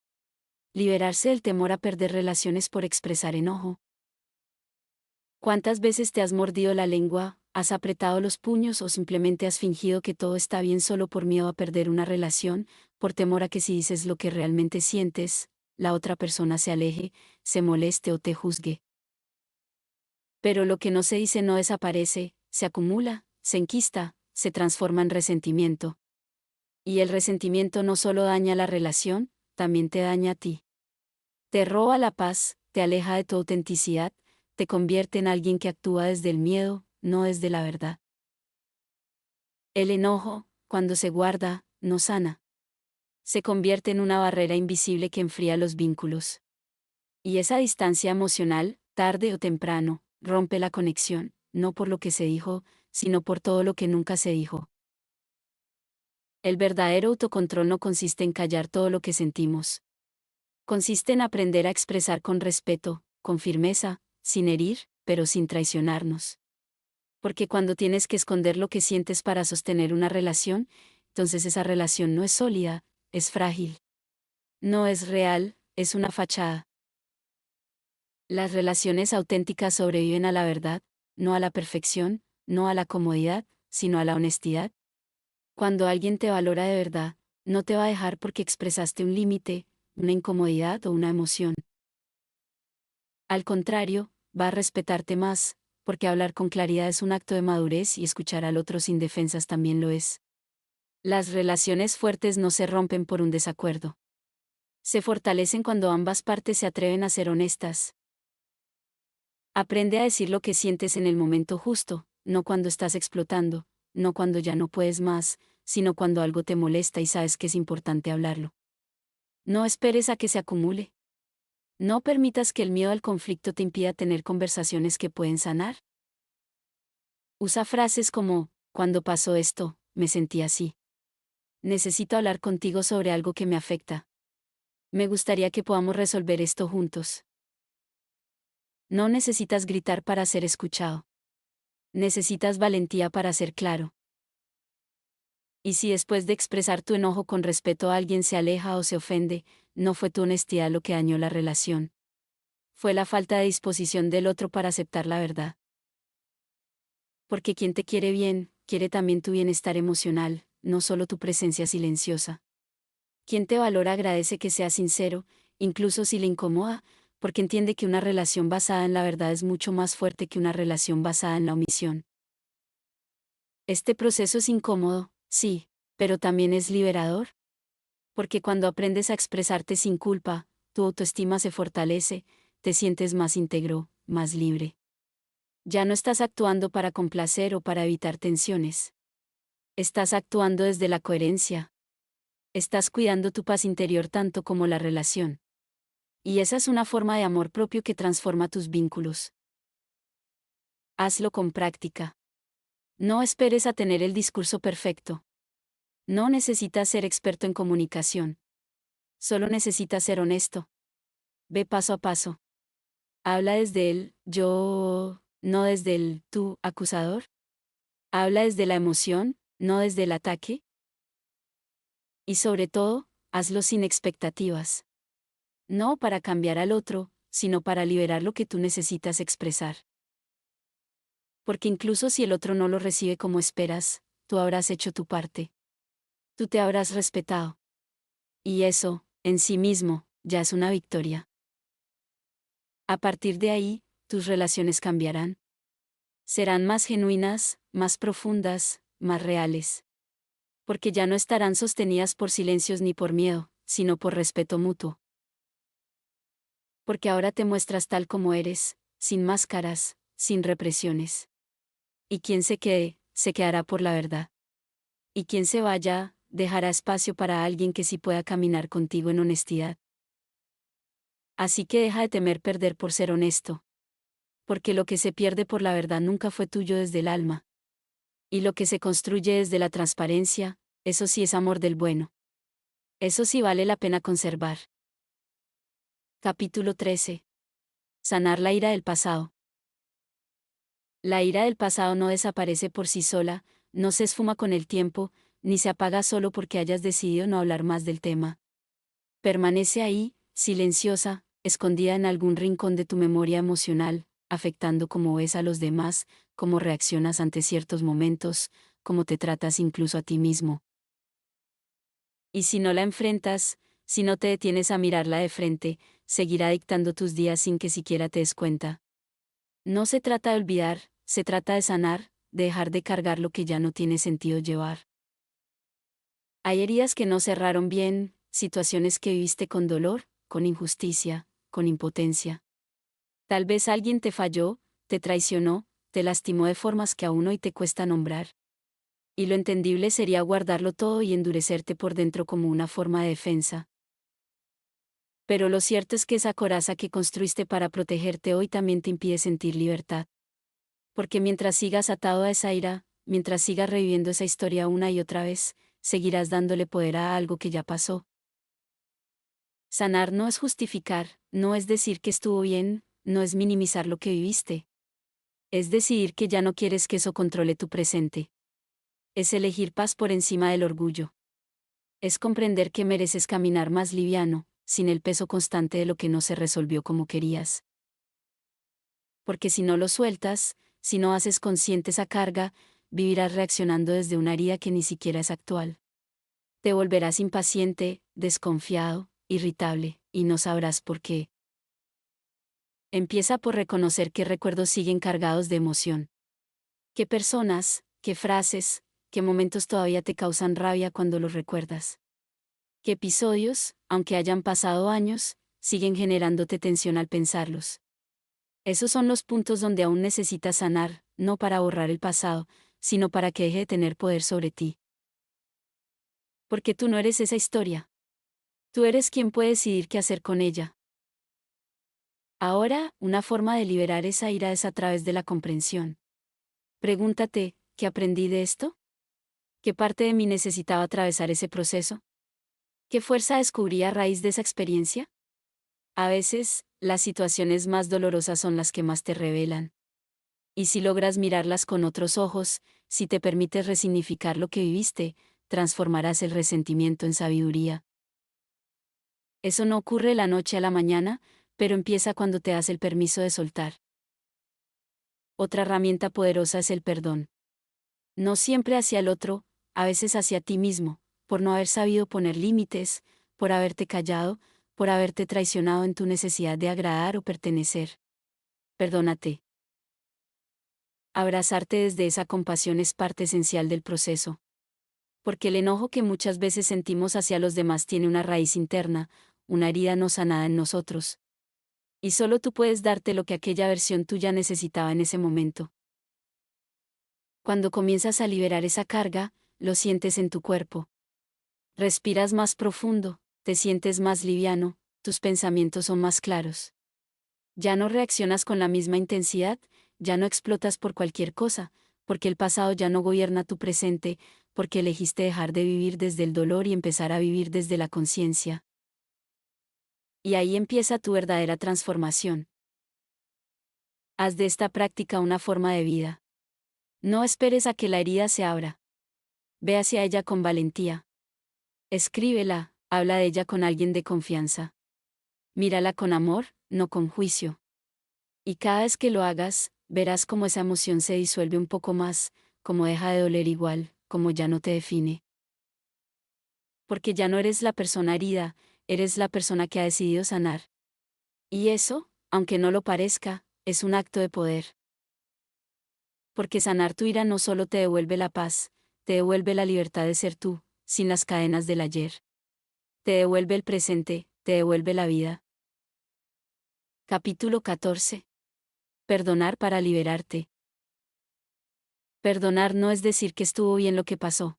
Liberarse del temor a perder relaciones por expresar enojo. ¿Cuántas veces te has mordido la lengua, has apretado los puños o simplemente has fingido que todo está bien solo por miedo a perder una relación, por temor a que si dices lo que realmente sientes, la otra persona se aleje, se moleste o te juzgue? Pero lo que no se dice no desaparece, se acumula, se enquista, se transforma en resentimiento. Y el resentimiento no solo daña la relación, también te daña a ti. Te roba la paz, te aleja de tu autenticidad, te convierte en alguien que actúa desde el miedo, no desde la verdad. El enojo, cuando se guarda, no sana. Se convierte en una barrera invisible que enfría los vínculos. Y esa distancia emocional, tarde o temprano, rompe la conexión, no por lo que se dijo, sino por todo lo que nunca se dijo. El verdadero autocontrol no consiste en callar todo lo que sentimos. Consiste en aprender a expresar con respeto, con firmeza, sin herir, pero sin traicionarnos. Porque cuando tienes que esconder lo que sientes para sostener una relación, entonces esa relación no es sólida, es frágil. No es real, es una fachada. Las relaciones auténticas sobreviven a la verdad, no a la perfección, no a la comodidad, sino a la honestidad. Cuando alguien te valora de verdad, no te va a dejar porque expresaste un límite, una incomodidad o una emoción. Al contrario, va a respetarte más, porque hablar con claridad es un acto de madurez y escuchar al otro sin defensas también lo es. Las relaciones fuertes no se rompen por un desacuerdo. Se fortalecen cuando ambas partes se atreven a ser honestas. Aprende a decir lo que sientes en el momento justo, no cuando estás explotando, no cuando ya no puedes más, sino cuando algo te molesta y sabes que es importante hablarlo. No esperes a que se acumule. No permitas que el miedo al conflicto te impida tener conversaciones que pueden sanar. Usa frases como, cuando pasó esto, me sentí así. Necesito hablar contigo sobre algo que me afecta. Me gustaría que podamos resolver esto juntos. No necesitas gritar para ser escuchado. Necesitas valentía para ser claro. Y si después de expresar tu enojo con respeto alguien se aleja o se ofende, no fue tu honestidad lo que dañó la relación. Fue la falta de disposición del otro para aceptar la verdad. Porque quien te quiere bien, quiere también tu bienestar emocional, no solo tu presencia silenciosa. Quien te valora agradece que seas sincero, incluso si le incomoda, porque entiende que una relación basada en la verdad es mucho más fuerte que una relación basada en la omisión. Este proceso es incómodo, sí, pero también es liberador. Porque cuando aprendes a expresarte sin culpa, tu autoestima se fortalece, te sientes más íntegro, más libre. Ya no estás actuando para complacer o para evitar tensiones. Estás actuando desde la coherencia. Estás cuidando tu paz interior tanto como la relación. Y esa es una forma de amor propio que transforma tus vínculos. Hazlo con práctica. No esperes a tener el discurso perfecto. No necesitas ser experto en comunicación. Solo necesitas ser honesto. Ve paso a paso. Habla desde el yo, no desde el tú acusador. Habla desde la emoción, no desde el ataque. Y sobre todo, hazlo sin expectativas. No para cambiar al otro, sino para liberar lo que tú necesitas expresar. Porque incluso si el otro no lo recibe como esperas, tú habrás hecho tu parte. Tú te habrás respetado. Y eso, en sí mismo, ya es una victoria. A partir de ahí, tus relaciones cambiarán. Serán más genuinas, más profundas, más reales. Porque ya no estarán sostenidas por silencios ni por miedo, sino por respeto mutuo. Porque ahora te muestras tal como eres, sin máscaras, sin represiones. Y quien se quede, se quedará por la verdad. Y quien se vaya, dejará espacio para alguien que sí pueda caminar contigo en honestidad. Así que deja de temer perder por ser honesto. Porque lo que se pierde por la verdad nunca fue tuyo desde el alma. Y lo que se construye desde la transparencia, eso sí es amor del bueno. Eso sí vale la pena conservar. Capítulo 13. Sanar la ira del pasado. La ira del pasado no desaparece por sí sola, no se esfuma con el tiempo, ni se apaga solo porque hayas decidido no hablar más del tema. Permanece ahí, silenciosa, escondida en algún rincón de tu memoria emocional, afectando cómo ves a los demás, cómo reaccionas ante ciertos momentos, cómo te tratas incluso a ti mismo. Y si no la enfrentas, si no te detienes a mirarla de frente, seguirá dictando tus días sin que siquiera te des cuenta. No se trata de olvidar, se trata de sanar, de dejar de cargar lo que ya no tiene sentido llevar. Hay heridas que no cerraron bien, situaciones que viviste con dolor, con injusticia, con impotencia. Tal vez alguien te falló, te traicionó, te lastimó de formas que aún hoy te cuesta nombrar. Y lo entendible sería guardarlo todo y endurecerte por dentro como una forma de defensa. Pero lo cierto es que esa coraza que construiste para protegerte hoy también te impide sentir libertad. Porque mientras sigas atado a esa ira, mientras sigas reviviendo esa historia una y otra vez, seguirás dándole poder a algo que ya pasó. Sanar no es justificar, no es decir que estuvo bien, no es minimizar lo que viviste. Es decidir que ya no quieres que eso controle tu presente. Es elegir paz por encima del orgullo. Es comprender que mereces caminar más liviano, sin el peso constante de lo que no se resolvió como querías. Porque si no lo sueltas, si no haces consciente esa carga, vivirás reaccionando desde una herida que ni siquiera es actual. Te volverás impaciente, desconfiado, irritable, y no sabrás por qué. Empieza por reconocer qué recuerdos siguen cargados de emoción. Qué personas, qué frases, qué momentos todavía te causan rabia cuando los recuerdas. Qué episodios, aunque hayan pasado años, siguen generándote tensión al pensarlos. Esos son los puntos donde aún necesitas sanar, no para borrar el pasado, sino para que deje de tener poder sobre ti. Porque tú no eres esa historia. Tú eres quien puede decidir qué hacer con ella. Ahora, una forma de liberar esa ira es a través de la comprensión. Pregúntate, ¿qué aprendí de esto? ¿Qué parte de mí necesitaba atravesar ese proceso? ¿Qué fuerza descubrí a raíz de esa experiencia? A veces, las situaciones más dolorosas son las que más te revelan. Y si logras mirarlas con otros ojos, si te permites resignificar lo que viviste, transformarás el resentimiento en sabiduría. Eso no ocurre de la noche a la mañana, pero empieza cuando te das el permiso de soltar. Otra herramienta poderosa es el perdón. No siempre hacia el otro, a veces hacia ti mismo, por no haber sabido poner límites, por haberte callado, por haberte traicionado en tu necesidad de agradar o pertenecer. Perdónate. Abrazarte desde esa compasión es parte esencial del proceso. Porque el enojo que muchas veces sentimos hacia los demás tiene una raíz interna, una herida no sanada en nosotros. Y solo tú puedes darte lo que aquella versión tuya necesitaba en ese momento. Cuando comienzas a liberar esa carga, lo sientes en tu cuerpo. Respiras más profundo, te sientes más liviano, tus pensamientos son más claros. Ya no reaccionas con la misma intensidad, ya no explotas por cualquier cosa, porque el pasado ya no gobierna tu presente, porque elegiste dejar de vivir desde el dolor y empezar a vivir desde la conciencia. Y ahí empieza tu verdadera transformación. Haz de esta práctica una forma de vida. No esperes a que la herida se abra. Ve hacia ella con valentía. Escríbela, habla de ella con alguien de confianza. Mírala con amor, no con juicio. Y cada vez que lo hagas, verás cómo esa emoción se disuelve un poco más, cómo deja de doler igual, como ya no te define. Porque ya no eres la persona herida, eres la persona que ha decidido sanar. Y eso, aunque no lo parezca, es un acto de poder. Porque sanar tu ira no solo te devuelve la paz, te devuelve la libertad de ser tú, sin las cadenas del ayer. Te devuelve el presente, te devuelve la vida. Capítulo 14. Perdonar para liberarte. Perdonar no es decir que estuvo bien lo que pasó.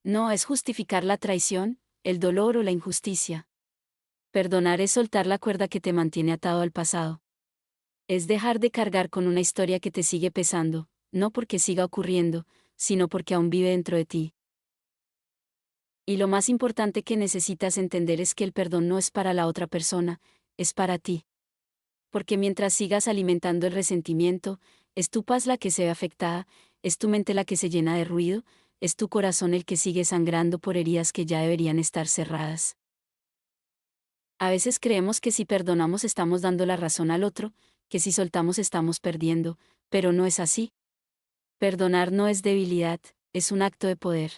No es justificar la traición, el dolor o la injusticia. Perdonar es soltar la cuerda que te mantiene atado al pasado. Es dejar de cargar con una historia que te sigue pesando, no porque siga ocurriendo, sino porque aún vive dentro de ti. Y lo más importante que necesitas entender es que el perdón no es para la otra persona, es para ti. Porque mientras sigas alimentando el resentimiento, es tu paz la que se ve afectada, es tu mente la que se llena de ruido, es tu corazón el que sigue sangrando por heridas que ya deberían estar cerradas. A veces creemos que si perdonamos estamos dando la razón al otro, que si soltamos estamos perdiendo, pero no es así. Perdonar no es debilidad, es un acto de poder.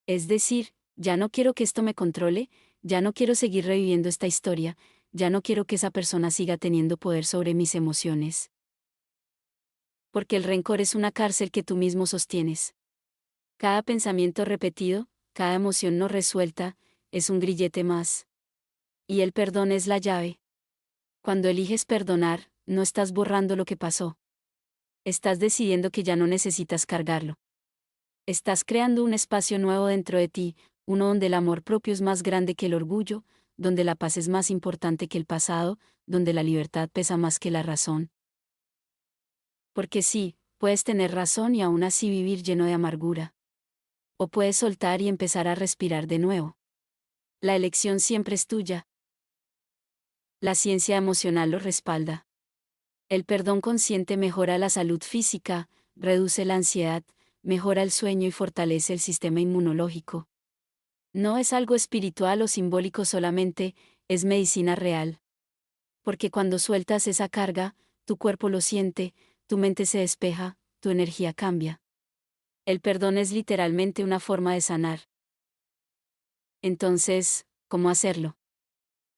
Es decir, ya no quiero que esto me controle, ya no quiero seguir reviviendo esta historia, ya no quiero que esa persona siga teniendo poder sobre mis emociones. Porque el rencor es una cárcel que tú mismo sostienes. Cada pensamiento repetido, cada emoción no resuelta, es un grillete más. Y el perdón es la llave. Cuando eliges perdonar, no estás borrando lo que pasó. Estás decidiendo que ya no necesitas cargarlo. Estás creando un espacio nuevo dentro de ti, uno donde el amor propio es más grande que el orgullo, donde la paz es más importante que el pasado, donde la libertad pesa más que la razón. Porque sí, puedes tener razón y aún así vivir lleno de amargura. O puedes soltar y empezar a respirar de nuevo. La elección siempre es tuya. La ciencia emocional lo respalda. El perdón consciente mejora la salud física, reduce la ansiedad, mejora el sueño y fortalece el sistema inmunológico. No es algo espiritual o simbólico solamente, es medicina real. Porque cuando sueltas esa carga, tu cuerpo lo siente, tu mente se despeja, tu energía cambia. El perdón es literalmente una forma de sanar. Entonces, ¿cómo hacerlo?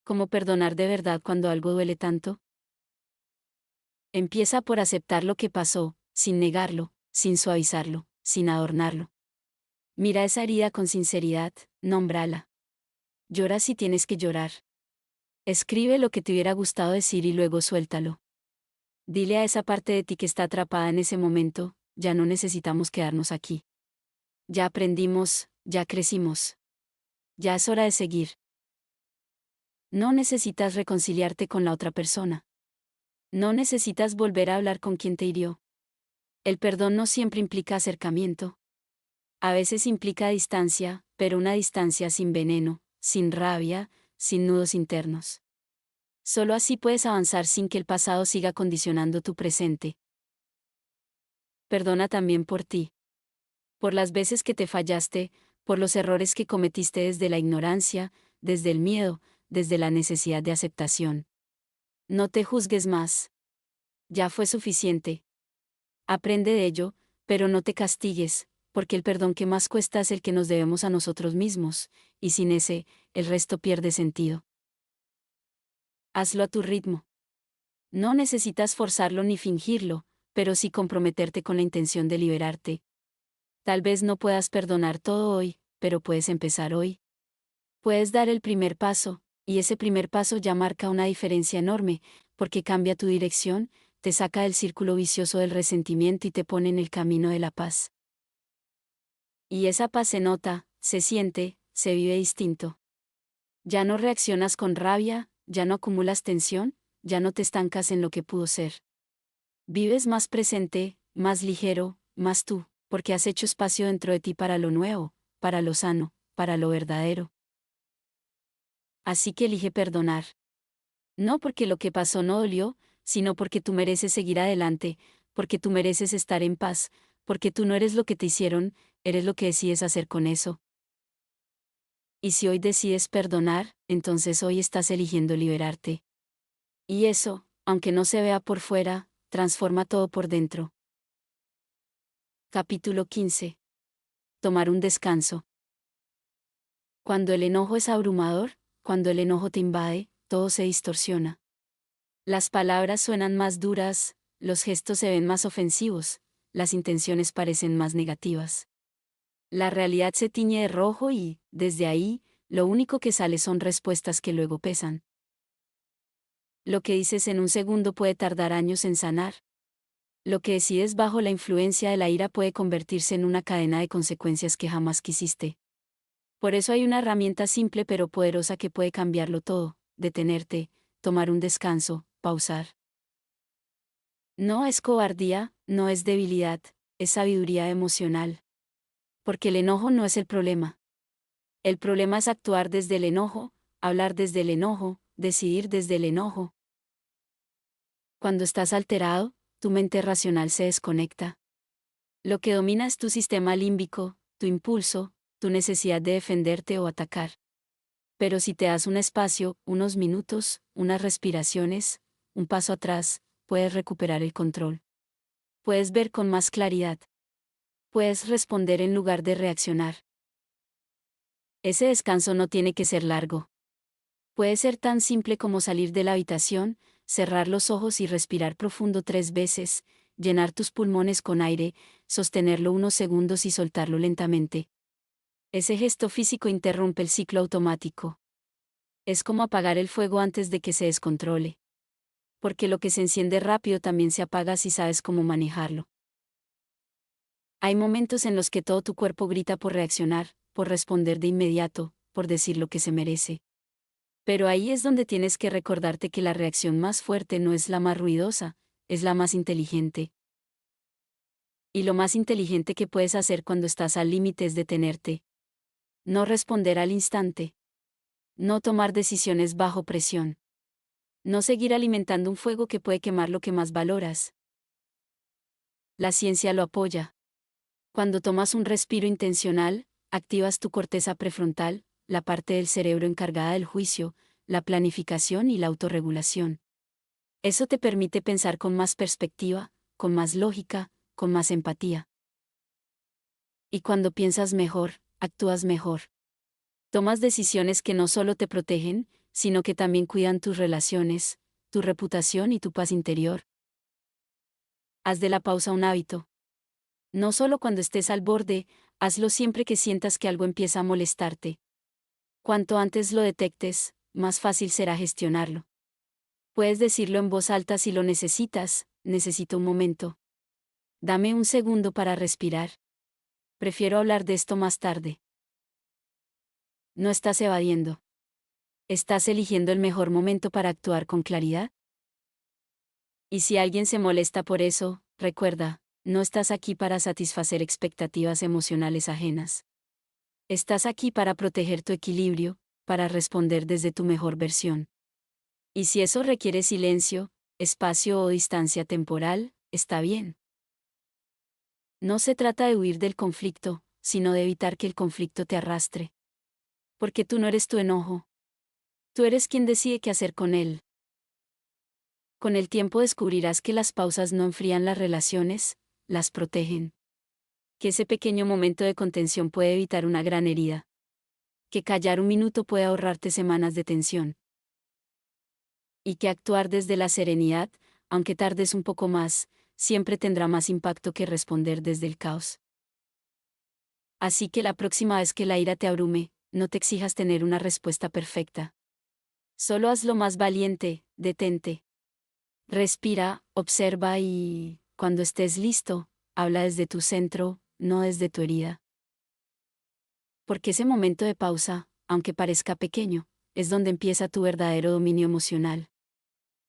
¿Cómo perdonar de verdad cuando algo duele tanto? Empieza por aceptar lo que pasó, sin negarlo, sin suavizarlo, sin adornarlo. Mira esa herida con sinceridad, nómbrala. Llora si tienes que llorar. Escribe lo que te hubiera gustado decir y luego suéltalo. Dile a esa parte de ti que está atrapada en ese momento, ya no necesitamos quedarnos aquí. Ya aprendimos, ya crecimos. Ya es hora de seguir. No necesitas reconciliarte con la otra persona. No necesitas volver a hablar con quien te hirió. El perdón no siempre implica acercamiento. A veces implica distancia, pero una distancia sin veneno, sin rabia, sin nudos internos. Solo así puedes avanzar sin que el pasado siga condicionando tu presente. Perdona también por ti. Por las veces que te fallaste, por los errores que cometiste desde la ignorancia, desde el miedo, desde la necesidad de aceptación. No te juzgues más. Ya fue suficiente. Aprende de ello, pero no te castigues, porque el perdón que más cuesta es el que nos debemos a nosotros mismos, y sin ese, el resto pierde sentido. Hazlo a tu ritmo. No necesitas forzarlo ni fingirlo, pero sí comprometerte con la intención de liberarte. Tal vez no puedas perdonar todo hoy, pero puedes empezar hoy. Puedes dar el primer paso, y ese primer paso ya marca una diferencia enorme, porque cambia tu dirección, te saca del círculo vicioso del resentimiento y te pone en el camino de la paz. Y esa paz se nota, se siente, se vive distinto. Ya no reaccionas con rabia, ya no acumulas tensión, ya no te estancas en lo que pudo ser. Vives más presente, más ligero, más tú, porque has hecho espacio dentro de ti para lo nuevo, para lo sano, para lo verdadero. Así que elige perdonar. No porque lo que pasó no dolió, sino porque tú mereces seguir adelante, porque tú mereces estar en paz, porque tú no eres lo que te hicieron, eres lo que decides hacer con eso. Y si hoy decides perdonar, entonces hoy estás eligiendo liberarte. Y eso, aunque no se vea por fuera, transforma todo por dentro. Capítulo 15. Tomar un descanso. Cuando el enojo es abrumador, cuando el enojo te invade, todo se distorsiona. Las palabras suenan más duras, los gestos se ven más ofensivos, las intenciones parecen más negativas. La realidad se tiñe de rojo y, desde ahí, lo único que sale son respuestas que luego pesan. Lo que dices en un segundo puede tardar años en sanar. Lo que decides bajo la influencia de la ira puede convertirse en una cadena de consecuencias que jamás quisiste. Por eso hay una herramienta simple pero poderosa que puede cambiarlo todo: detenerte, tomar un descanso, pausar. No es cobardía, no es debilidad, es sabiduría emocional. Porque el enojo no es el problema. El problema es actuar desde el enojo, hablar desde el enojo, decidir desde el enojo. Cuando estás alterado, tu mente racional se desconecta. Lo que domina es tu sistema límbico, tu impulso, tu necesidad de defenderte o atacar. Pero si te das un espacio, unos minutos, unas respiraciones, un paso atrás, puedes recuperar el control. Puedes ver con más claridad. Puedes responder en lugar de reaccionar. Ese descanso no tiene que ser largo. Puede ser tan simple como salir de la habitación, cerrar los ojos y respirar profundo 3 veces, llenar tus pulmones con aire, sostenerlo unos segundos y soltarlo lentamente. Ese gesto físico interrumpe el ciclo automático. Es como apagar el fuego antes de que se descontrole. Porque lo que se enciende rápido también se apaga si sabes cómo manejarlo. Hay momentos en los que todo tu cuerpo grita por reaccionar, por responder de inmediato, por decir lo que se merece. Pero ahí es donde tienes que recordarte que la reacción más fuerte no es la más ruidosa, es la más inteligente. Y lo más inteligente que puedes hacer cuando estás al límite es detenerte. No responder al instante. No tomar decisiones bajo presión. No seguir alimentando un fuego que puede quemar lo que más valoras. La ciencia lo apoya. Cuando tomas un respiro intencional, activas tu corteza prefrontal, la parte del cerebro encargada del juicio, la planificación y la autorregulación. Eso te permite pensar con más perspectiva, con más lógica, con más empatía. Y cuando piensas mejor, actúas mejor. Tomas decisiones que no solo te protegen, sino que también cuidan tus relaciones, tu reputación y tu paz interior. Haz de la pausa un hábito. No solo cuando estés al borde, hazlo siempre que sientas que algo empieza a molestarte. Cuanto antes lo detectes, más fácil será gestionarlo. Puedes decirlo en voz alta si lo necesitas: necesito un momento. Dame un segundo para respirar. Prefiero hablar de esto más tarde. No estás evadiendo. ¿Estás eligiendo el mejor momento para actuar con claridad? Y si alguien se molesta por eso, recuerda, no estás aquí para satisfacer expectativas emocionales ajenas. Estás aquí para proteger tu equilibrio, para responder desde tu mejor versión. Y si eso requiere silencio, espacio o distancia temporal, está bien. No se trata de huir del conflicto, sino de evitar que el conflicto te arrastre. Porque tú no eres tu enojo. Tú eres quien decide qué hacer con él. Con el tiempo descubrirás que las pausas no enfrían las relaciones, las protegen. Que ese pequeño momento de contención puede evitar una gran herida. Que callar un minuto puede ahorrarte semanas de tensión. Y que actuar desde la serenidad, aunque tardes un poco más, siempre tendrá más impacto que responder desde el caos. Así que la próxima vez que la ira te abrume, no te exijas tener una respuesta perfecta. Solo haz lo más valiente, detente. Respira, observa y, cuando estés listo, habla desde tu centro, no desde tu herida. Porque ese momento de pausa, aunque parezca pequeño, es donde empieza tu verdadero dominio emocional.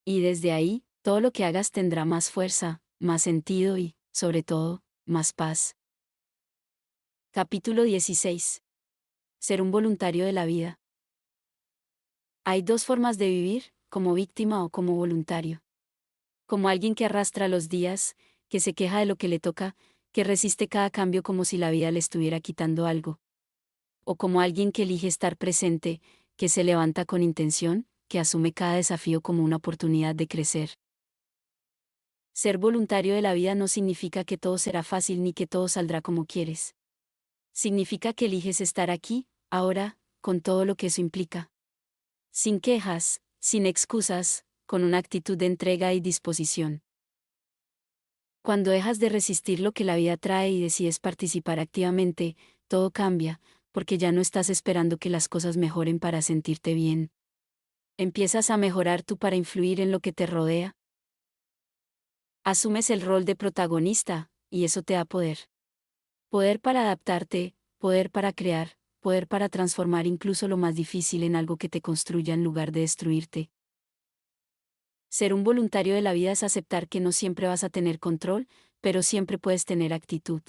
Y desde ahí, todo lo que hagas tendrá más fuerza, más sentido y, sobre todo, más paz. Capítulo 16. Ser un voluntario de la vida. Hay dos formas de vivir, como víctima o como voluntario. Como alguien que arrastra los días, que se queja de lo que le toca, que resiste cada cambio como si la vida le estuviera quitando algo. O como alguien que elige estar presente, que se levanta con intención, que asume cada desafío como una oportunidad de crecer. Ser voluntario de la vida no significa que todo será fácil ni que todo saldrá como quieres. Significa que eliges estar aquí, ahora, con todo lo que eso implica. Sin quejas, sin excusas, con una actitud de entrega y disposición. Cuando dejas de resistir lo que la vida trae y decides participar activamente, todo cambia, porque ya no estás esperando que las cosas mejoren para sentirte bien. Empiezas a mejorar tú para influir en lo que te rodea. Asumes el rol de protagonista, y eso te da poder. Poder para adaptarte, poder para crear, poder para transformar incluso lo más difícil en algo que te construya en lugar de destruirte. Ser un voluntario de la vida es aceptar que no siempre vas a tener control, pero siempre puedes tener actitud.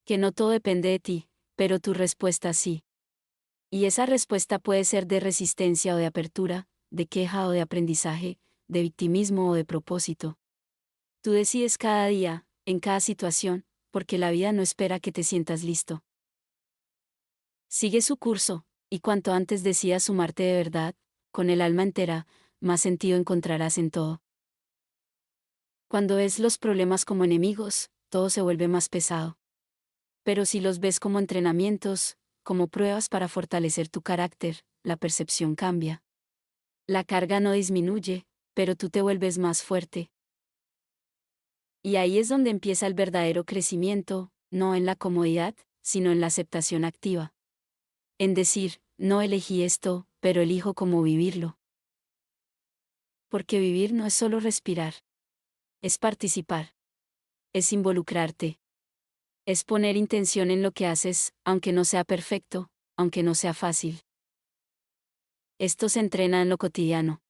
Que no todo depende de ti, pero tu respuesta sí. Y esa respuesta puede ser de resistencia o de apertura, de queja o de aprendizaje, de victimismo o de propósito. Tú decides cada día, en cada situación, porque la vida no espera que te sientas listo. Sigue su curso, y cuanto antes decidas sumarte de verdad, con el alma entera, más sentido encontrarás en todo. Cuando ves los problemas como enemigos, todo se vuelve más pesado. Pero si los ves como entrenamientos, como pruebas para fortalecer tu carácter, la percepción cambia. La carga no disminuye, pero tú te vuelves más fuerte. Y ahí es donde empieza el verdadero crecimiento, no en la comodidad, sino en la aceptación activa. En decir, no elegí esto, pero elijo cómo vivirlo. Porque vivir no es solo respirar. Es participar. Es involucrarte. Es poner intención en lo que haces, aunque no sea perfecto, aunque no sea fácil. Esto se entrena en lo cotidiano.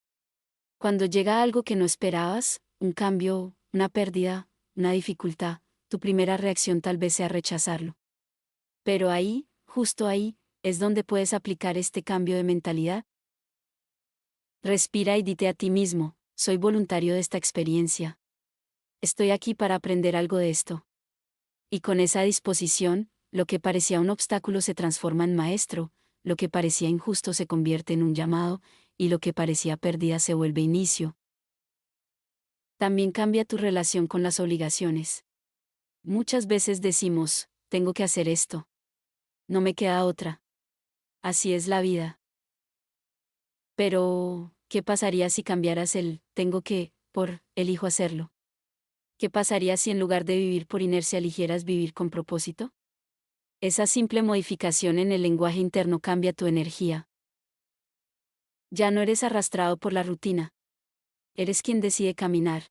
Cuando llega algo que no esperabas, un cambio, una pérdida, una dificultad, tu primera reacción tal vez sea rechazarlo. Pero ahí, justo ahí, es donde puedes aplicar este cambio de mentalidad. Respira y dite a ti mismo, soy voluntario de esta experiencia. Estoy aquí para aprender algo de esto. Y con esa disposición, lo que parecía un obstáculo se transforma en maestro, lo que parecía injusto se convierte en un llamado, y lo que parecía pérdida se vuelve inicio. También cambia tu relación con las obligaciones. Muchas veces decimos, tengo que hacer esto. No me queda otra. Así es la vida. Pero, ¿qué pasaría si cambiaras el tengo que por elijo hacerlo? ¿Qué pasaría si en lugar de vivir por inercia eligieras vivir con propósito? Esa simple modificación en el lenguaje interno cambia tu energía. Ya no eres arrastrado por la rutina. Eres quien decide caminar.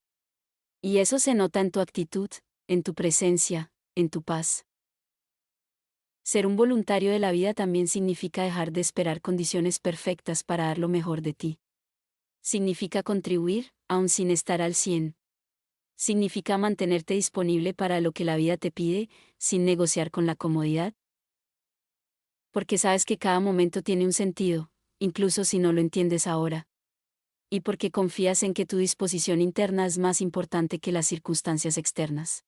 Y eso se nota en tu actitud, en tu presencia, en tu paz. Ser un voluntario de la vida también significa dejar de esperar condiciones perfectas para dar lo mejor de ti. Significa contribuir, aun sin estar al 100. Significa mantenerte disponible para lo que la vida te pide, sin negociar con la comodidad. Porque sabes que cada momento tiene un sentido, incluso si no lo entiendes ahora. Y porque confías en que tu disposición interna es más importante que las circunstancias externas.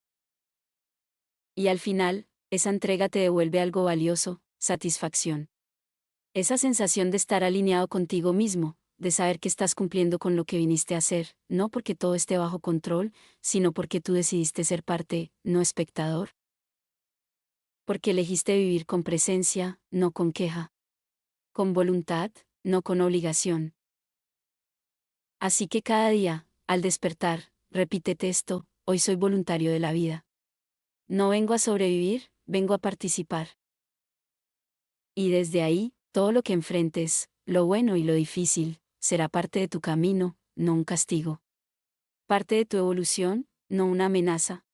Y al final, esa entrega te devuelve algo valioso, satisfacción. Esa sensación de estar alineado contigo mismo, de saber que estás cumpliendo con lo que viniste a hacer, no porque todo esté bajo control, sino porque tú decidiste ser parte, no espectador. Porque elegiste vivir con presencia, no con queja. Con voluntad, no con obligación. Así que cada día, al despertar, repítete esto, hoy soy voluntario de la vida. No vengo a sobrevivir, vengo a participar. Y desde ahí, todo lo que enfrentes, lo bueno y lo difícil, será parte de tu camino, no un castigo. Parte de tu evolución, no una amenaza.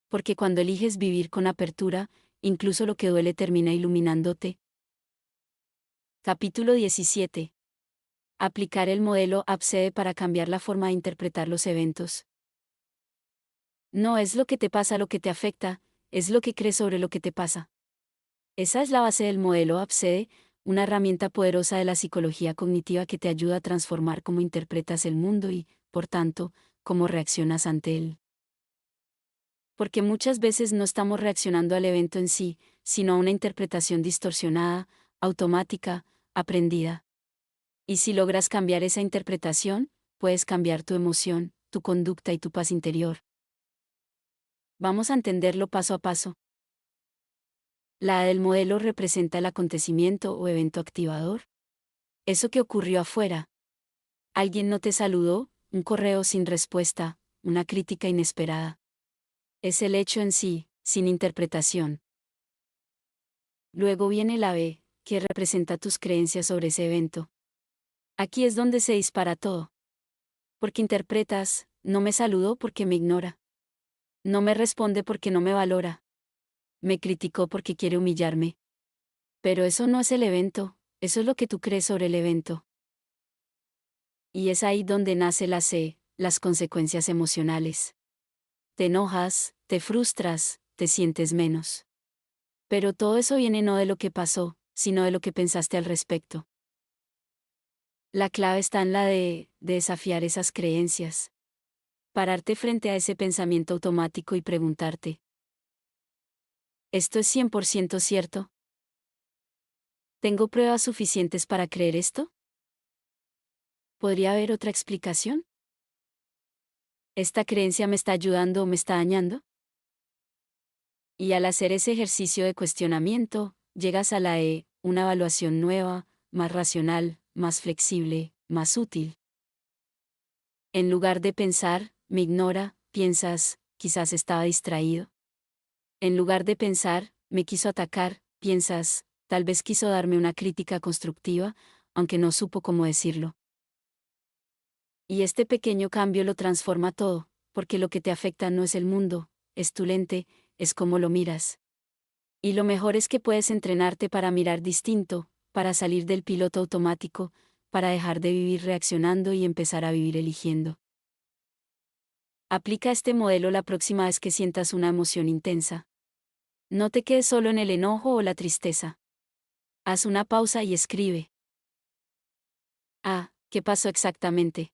Porque cuando eliges vivir con apertura, incluso lo que duele termina iluminándote. Capítulo 17. Aplicar el modelo ABCD para cambiar la forma de interpretar los eventos. No es lo que te pasa lo que te afecta, es lo que crees sobre lo que te pasa. Esa es la base del modelo ABCD, una herramienta poderosa de la psicología cognitiva que te ayuda a transformar cómo interpretas el mundo y, por tanto, cómo reaccionas ante él. Porque muchas veces no estamos reaccionando al evento en sí, sino a una interpretación distorsionada, automática, aprendida. Y si logras cambiar esa interpretación, puedes cambiar tu emoción, tu conducta y tu paz interior. Vamos a entenderlo paso a paso. La A del modelo representa el acontecimiento o evento activador. Eso que ocurrió afuera. Alguien no te saludó, un correo sin respuesta, una crítica inesperada. Es el hecho en sí, sin interpretación. Luego viene la B, que representa tus creencias sobre ese evento. Aquí es donde se dispara todo. Porque interpretas, no me saludó porque me ignora. No me responde porque no me valora. Me criticó porque quiere humillarme. Pero eso no es el evento, eso es lo que tú crees sobre el evento. Y es ahí donde nace la C, las consecuencias emocionales. Te enojas, te frustras, te sientes menos. Pero todo eso viene no de lo que pasó, sino de lo que pensaste al respecto. La clave está en la de desafiar esas creencias. Pararte frente a ese pensamiento automático y preguntarte, ¿esto es 100% cierto? ¿Tengo pruebas suficientes para creer esto? ¿Podría haber otra explicación? ¿Esta creencia me está ayudando o me está dañando? Y al hacer ese ejercicio de cuestionamiento, llegas a la E, una evaluación nueva, más racional, más flexible, más útil. En lugar de pensar, me ignora, piensas, quizás estaba distraído. En lugar de pensar, me quiso atacar, piensas, tal vez quiso darme una crítica constructiva, aunque no supo cómo decirlo. Y este pequeño cambio lo transforma todo, porque lo que te afecta no es el mundo, es tu lente, es cómo lo miras. Y lo mejor es que puedes entrenarte para mirar distinto, para salir del piloto automático, para dejar de vivir reaccionando y empezar a vivir eligiendo. Aplica este modelo la próxima vez que sientas una emoción intensa. No te quedes solo en el enojo o la tristeza. Haz una pausa y escribe. A. ¿Qué pasó exactamente?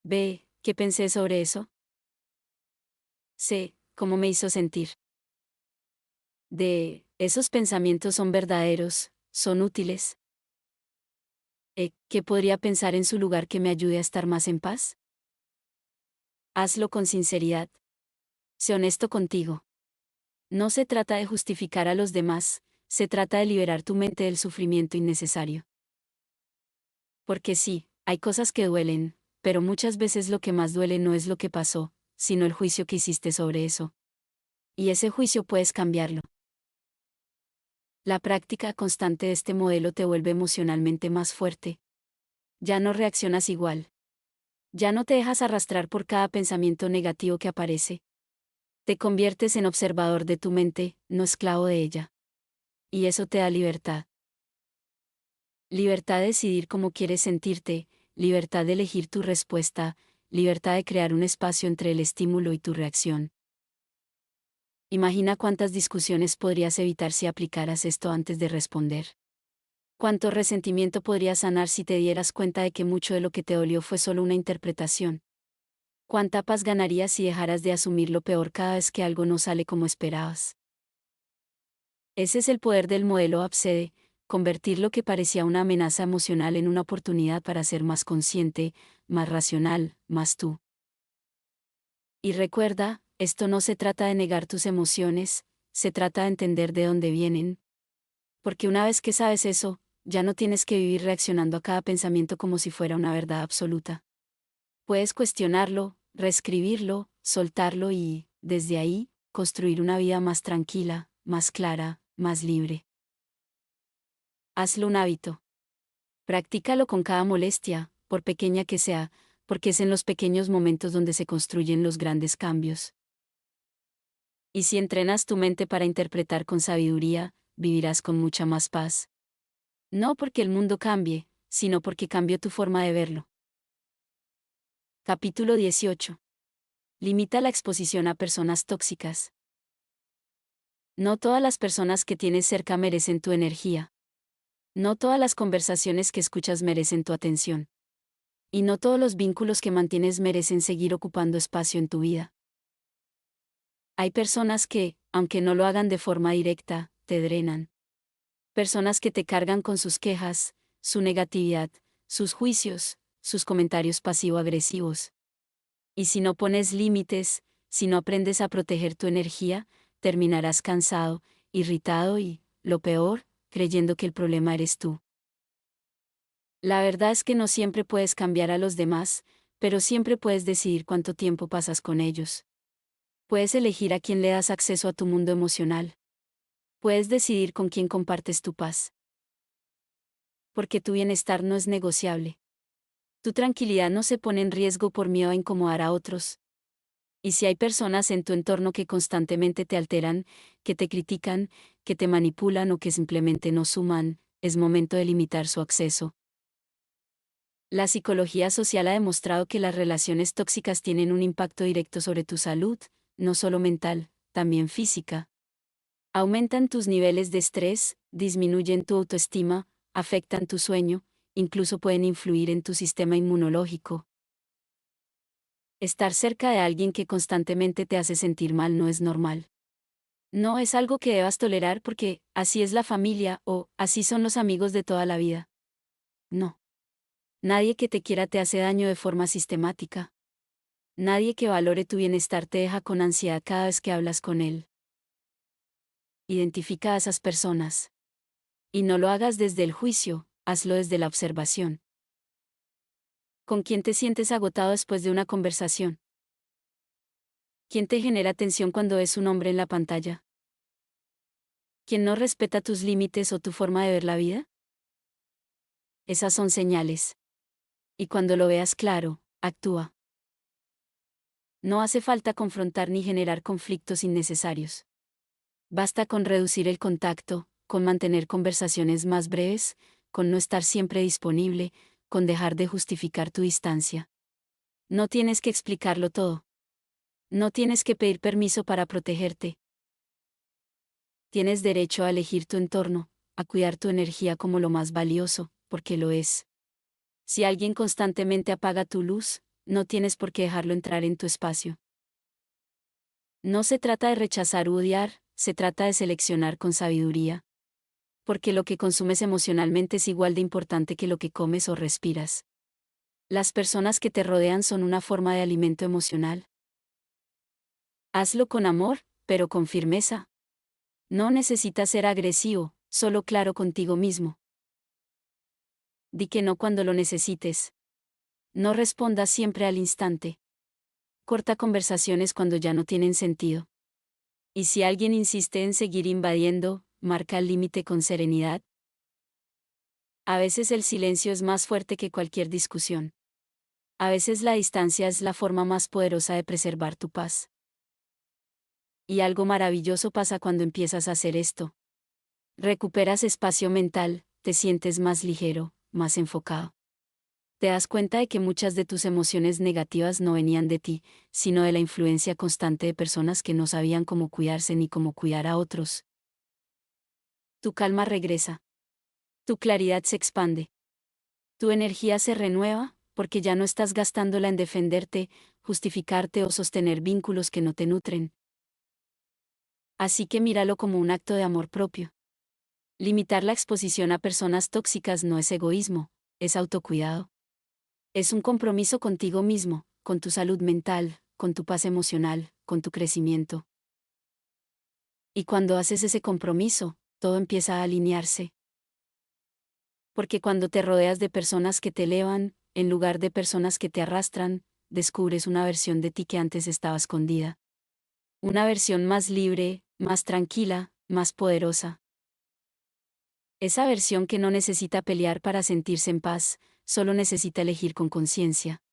B. ¿Qué pensé sobre eso? C. ¿Cómo me hizo sentir? D. ¿Esos pensamientos son verdaderos, son útiles? E. ¿Qué podría pensar en su lugar que me ayude a estar más en paz? Hazlo con sinceridad. Sé honesto contigo. No se trata de justificar a los demás, se trata de liberar tu mente del sufrimiento innecesario. Porque sí, hay cosas que duelen, pero muchas veces lo que más duele no es lo que pasó, sino el juicio que hiciste sobre eso. Y ese juicio puedes cambiarlo. La práctica constante de este modelo te vuelve emocionalmente más fuerte. Ya no reaccionas igual. Ya no te dejas arrastrar por cada pensamiento negativo que aparece. Te conviertes en observador de tu mente, no esclavo de ella. Y eso te da libertad. Libertad de decidir cómo quieres sentirte, libertad de elegir tu respuesta, libertad de crear un espacio entre el estímulo y tu reacción. Imagina cuántas discusiones podrías evitar si aplicaras esto antes de responder. Cuánto resentimiento podrías sanar si te dieras cuenta de que mucho de lo que te dolió fue solo una interpretación. Cuánta paz ganarías si dejaras de asumir lo peor cada vez que algo no sale como esperabas. Ese es el poder del modelo ABCD, convertir lo que parecía una amenaza emocional en una oportunidad para ser más consciente, más racional, más tú. Y recuerda, esto no se trata de negar tus emociones, se trata de entender de dónde vienen. Porque una vez que sabes eso, ya no tienes que vivir reaccionando a cada pensamiento como si fuera una verdad absoluta. Puedes cuestionarlo, reescribirlo, soltarlo y, desde ahí, construir una vida más tranquila, más clara, más libre. Hazlo un hábito. Practícalo con cada molestia, por pequeña que sea, porque es en los pequeños momentos donde se construyen los grandes cambios. Y si entrenas tu mente para interpretar con sabiduría, vivirás con mucha más paz. No porque el mundo cambie, sino porque cambió tu forma de verlo. Capítulo 18. Limita la exposición a personas tóxicas. No todas las personas que tienes cerca merecen tu energía. No todas las conversaciones que escuchas merecen tu atención. Y no todos los vínculos que mantienes merecen seguir ocupando espacio en tu vida. Hay personas que, aunque no lo hagan de forma directa, te drenan. Personas que te cargan con sus quejas, su negatividad, sus juicios, sus comentarios pasivo-agresivos. Y si no pones límites, si no aprendes a proteger tu energía, terminarás cansado, irritado y, lo peor, creyendo que el problema eres tú. La verdad es que no siempre puedes cambiar a los demás, pero siempre puedes decidir cuánto tiempo pasas con ellos. Puedes elegir a quién le das acceso a tu mundo emocional. Puedes decidir con quién compartes tu paz. Porque tu bienestar no es negociable. Tu tranquilidad no se pone en riesgo por miedo a incomodar a otros. Y si hay personas en tu entorno que constantemente te alteran, que te critican, que te manipulan o que simplemente no suman, es momento de limitar su acceso. La psicología social ha demostrado que las relaciones tóxicas tienen un impacto directo sobre tu salud, no solo mental, también física. Aumentan tus niveles de estrés, disminuyen tu autoestima, afectan tu sueño, incluso pueden influir en tu sistema inmunológico. Estar cerca de alguien que constantemente te hace sentir mal no es normal. No es algo que debas tolerar porque así es la familia o así son los amigos de toda la vida. No. Nadie que te quiera te hace daño de forma sistemática. Nadie que valore tu bienestar te deja con ansiedad cada vez que hablas con él. Identifica a esas personas. Y no lo hagas desde el juicio, hazlo desde la observación. ¿Con quién te sientes agotado después de una conversación? ¿Quién te genera tensión cuando ves un hombre en la pantalla? ¿Quién no respeta tus límites o tu forma de ver la vida? Esas son señales. Y cuando lo veas claro, actúa. No hace falta confrontar ni generar conflictos innecesarios. Basta con reducir el contacto, con mantener conversaciones más breves, con no estar siempre disponible, con dejar de justificar tu distancia. No tienes que explicarlo todo. No tienes que pedir permiso para protegerte. Tienes derecho a elegir tu entorno, a cuidar tu energía como lo más valioso, porque lo es. Si alguien constantemente apaga tu luz, no tienes por qué dejarlo entrar en tu espacio. No se trata de rechazar u odiar, se trata de seleccionar con sabiduría. Porque lo que consumes emocionalmente es igual de importante que lo que comes o respiras. Las personas que te rodean son una forma de alimento emocional. Hazlo con amor, pero con firmeza. No necesitas ser agresivo, solo claro contigo mismo. Di que no cuando lo necesites. No respondas siempre al instante. Corta conversaciones cuando ya no tienen sentido. Y si alguien insiste en seguir invadiendo, marca el límite con serenidad. A veces el silencio es más fuerte que cualquier discusión. A veces la distancia es la forma más poderosa de preservar tu paz. Y algo maravilloso pasa cuando empiezas a hacer esto. Recuperas espacio mental, te sientes más ligero, más enfocado. Te das cuenta de que muchas de tus emociones negativas no venían de ti, sino de la influencia constante de personas que no sabían cómo cuidarse ni cómo cuidar a otros. Tu calma regresa. Tu claridad se expande. Tu energía se renueva, porque ya no estás gastándola en defenderte, justificarte o sostener vínculos que no te nutren. Así que míralo como un acto de amor propio. Limitar la exposición a personas tóxicas no es egoísmo, es autocuidado. Es un compromiso contigo mismo, con tu salud mental, con tu paz emocional, con tu crecimiento. Y cuando haces ese compromiso, todo empieza a alinearse. Porque cuando te rodeas de personas que te elevan, en lugar de personas que te arrastran, descubres una versión de ti que antes estaba escondida. Una versión más libre, más tranquila, más poderosa. Esa versión que no necesita pelear para sentirse en paz, solo necesita elegir con conciencia.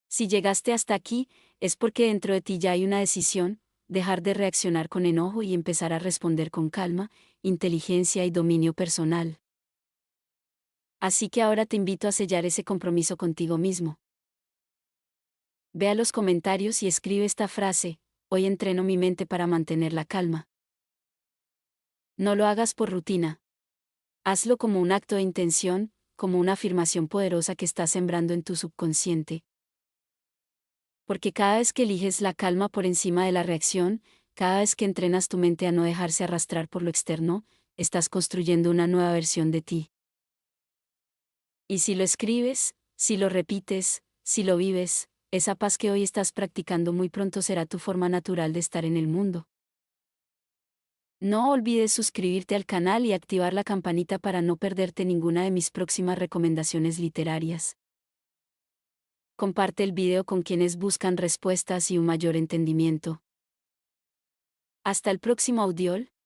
Si llegaste hasta aquí, es porque dentro de ti ya hay una decisión, dejar de reaccionar con enojo y empezar a responder con calma, inteligencia y dominio personal. Así que ahora te invito a sellar ese compromiso contigo mismo. Ve a los comentarios y escribe esta frase: hoy entreno mi mente para mantener la calma. No lo hagas por rutina. Hazlo como un acto de intención, como una afirmación poderosa que estás sembrando en tu subconsciente. Porque cada vez que eliges la calma por encima de la reacción, cada vez que entrenas tu mente a no dejarse arrastrar por lo externo, estás construyendo una nueva versión de ti. Y si lo escribes, si lo repites, si lo vives, esa paz que hoy estás practicando muy pronto será tu forma natural de estar en el mundo. No olvides suscribirte al canal y activar la campanita para no perderte ninguna de mis próximas recomendaciones literarias. Comparte el video con quienes buscan respuestas y un mayor entendimiento. Hasta el próximo audiol.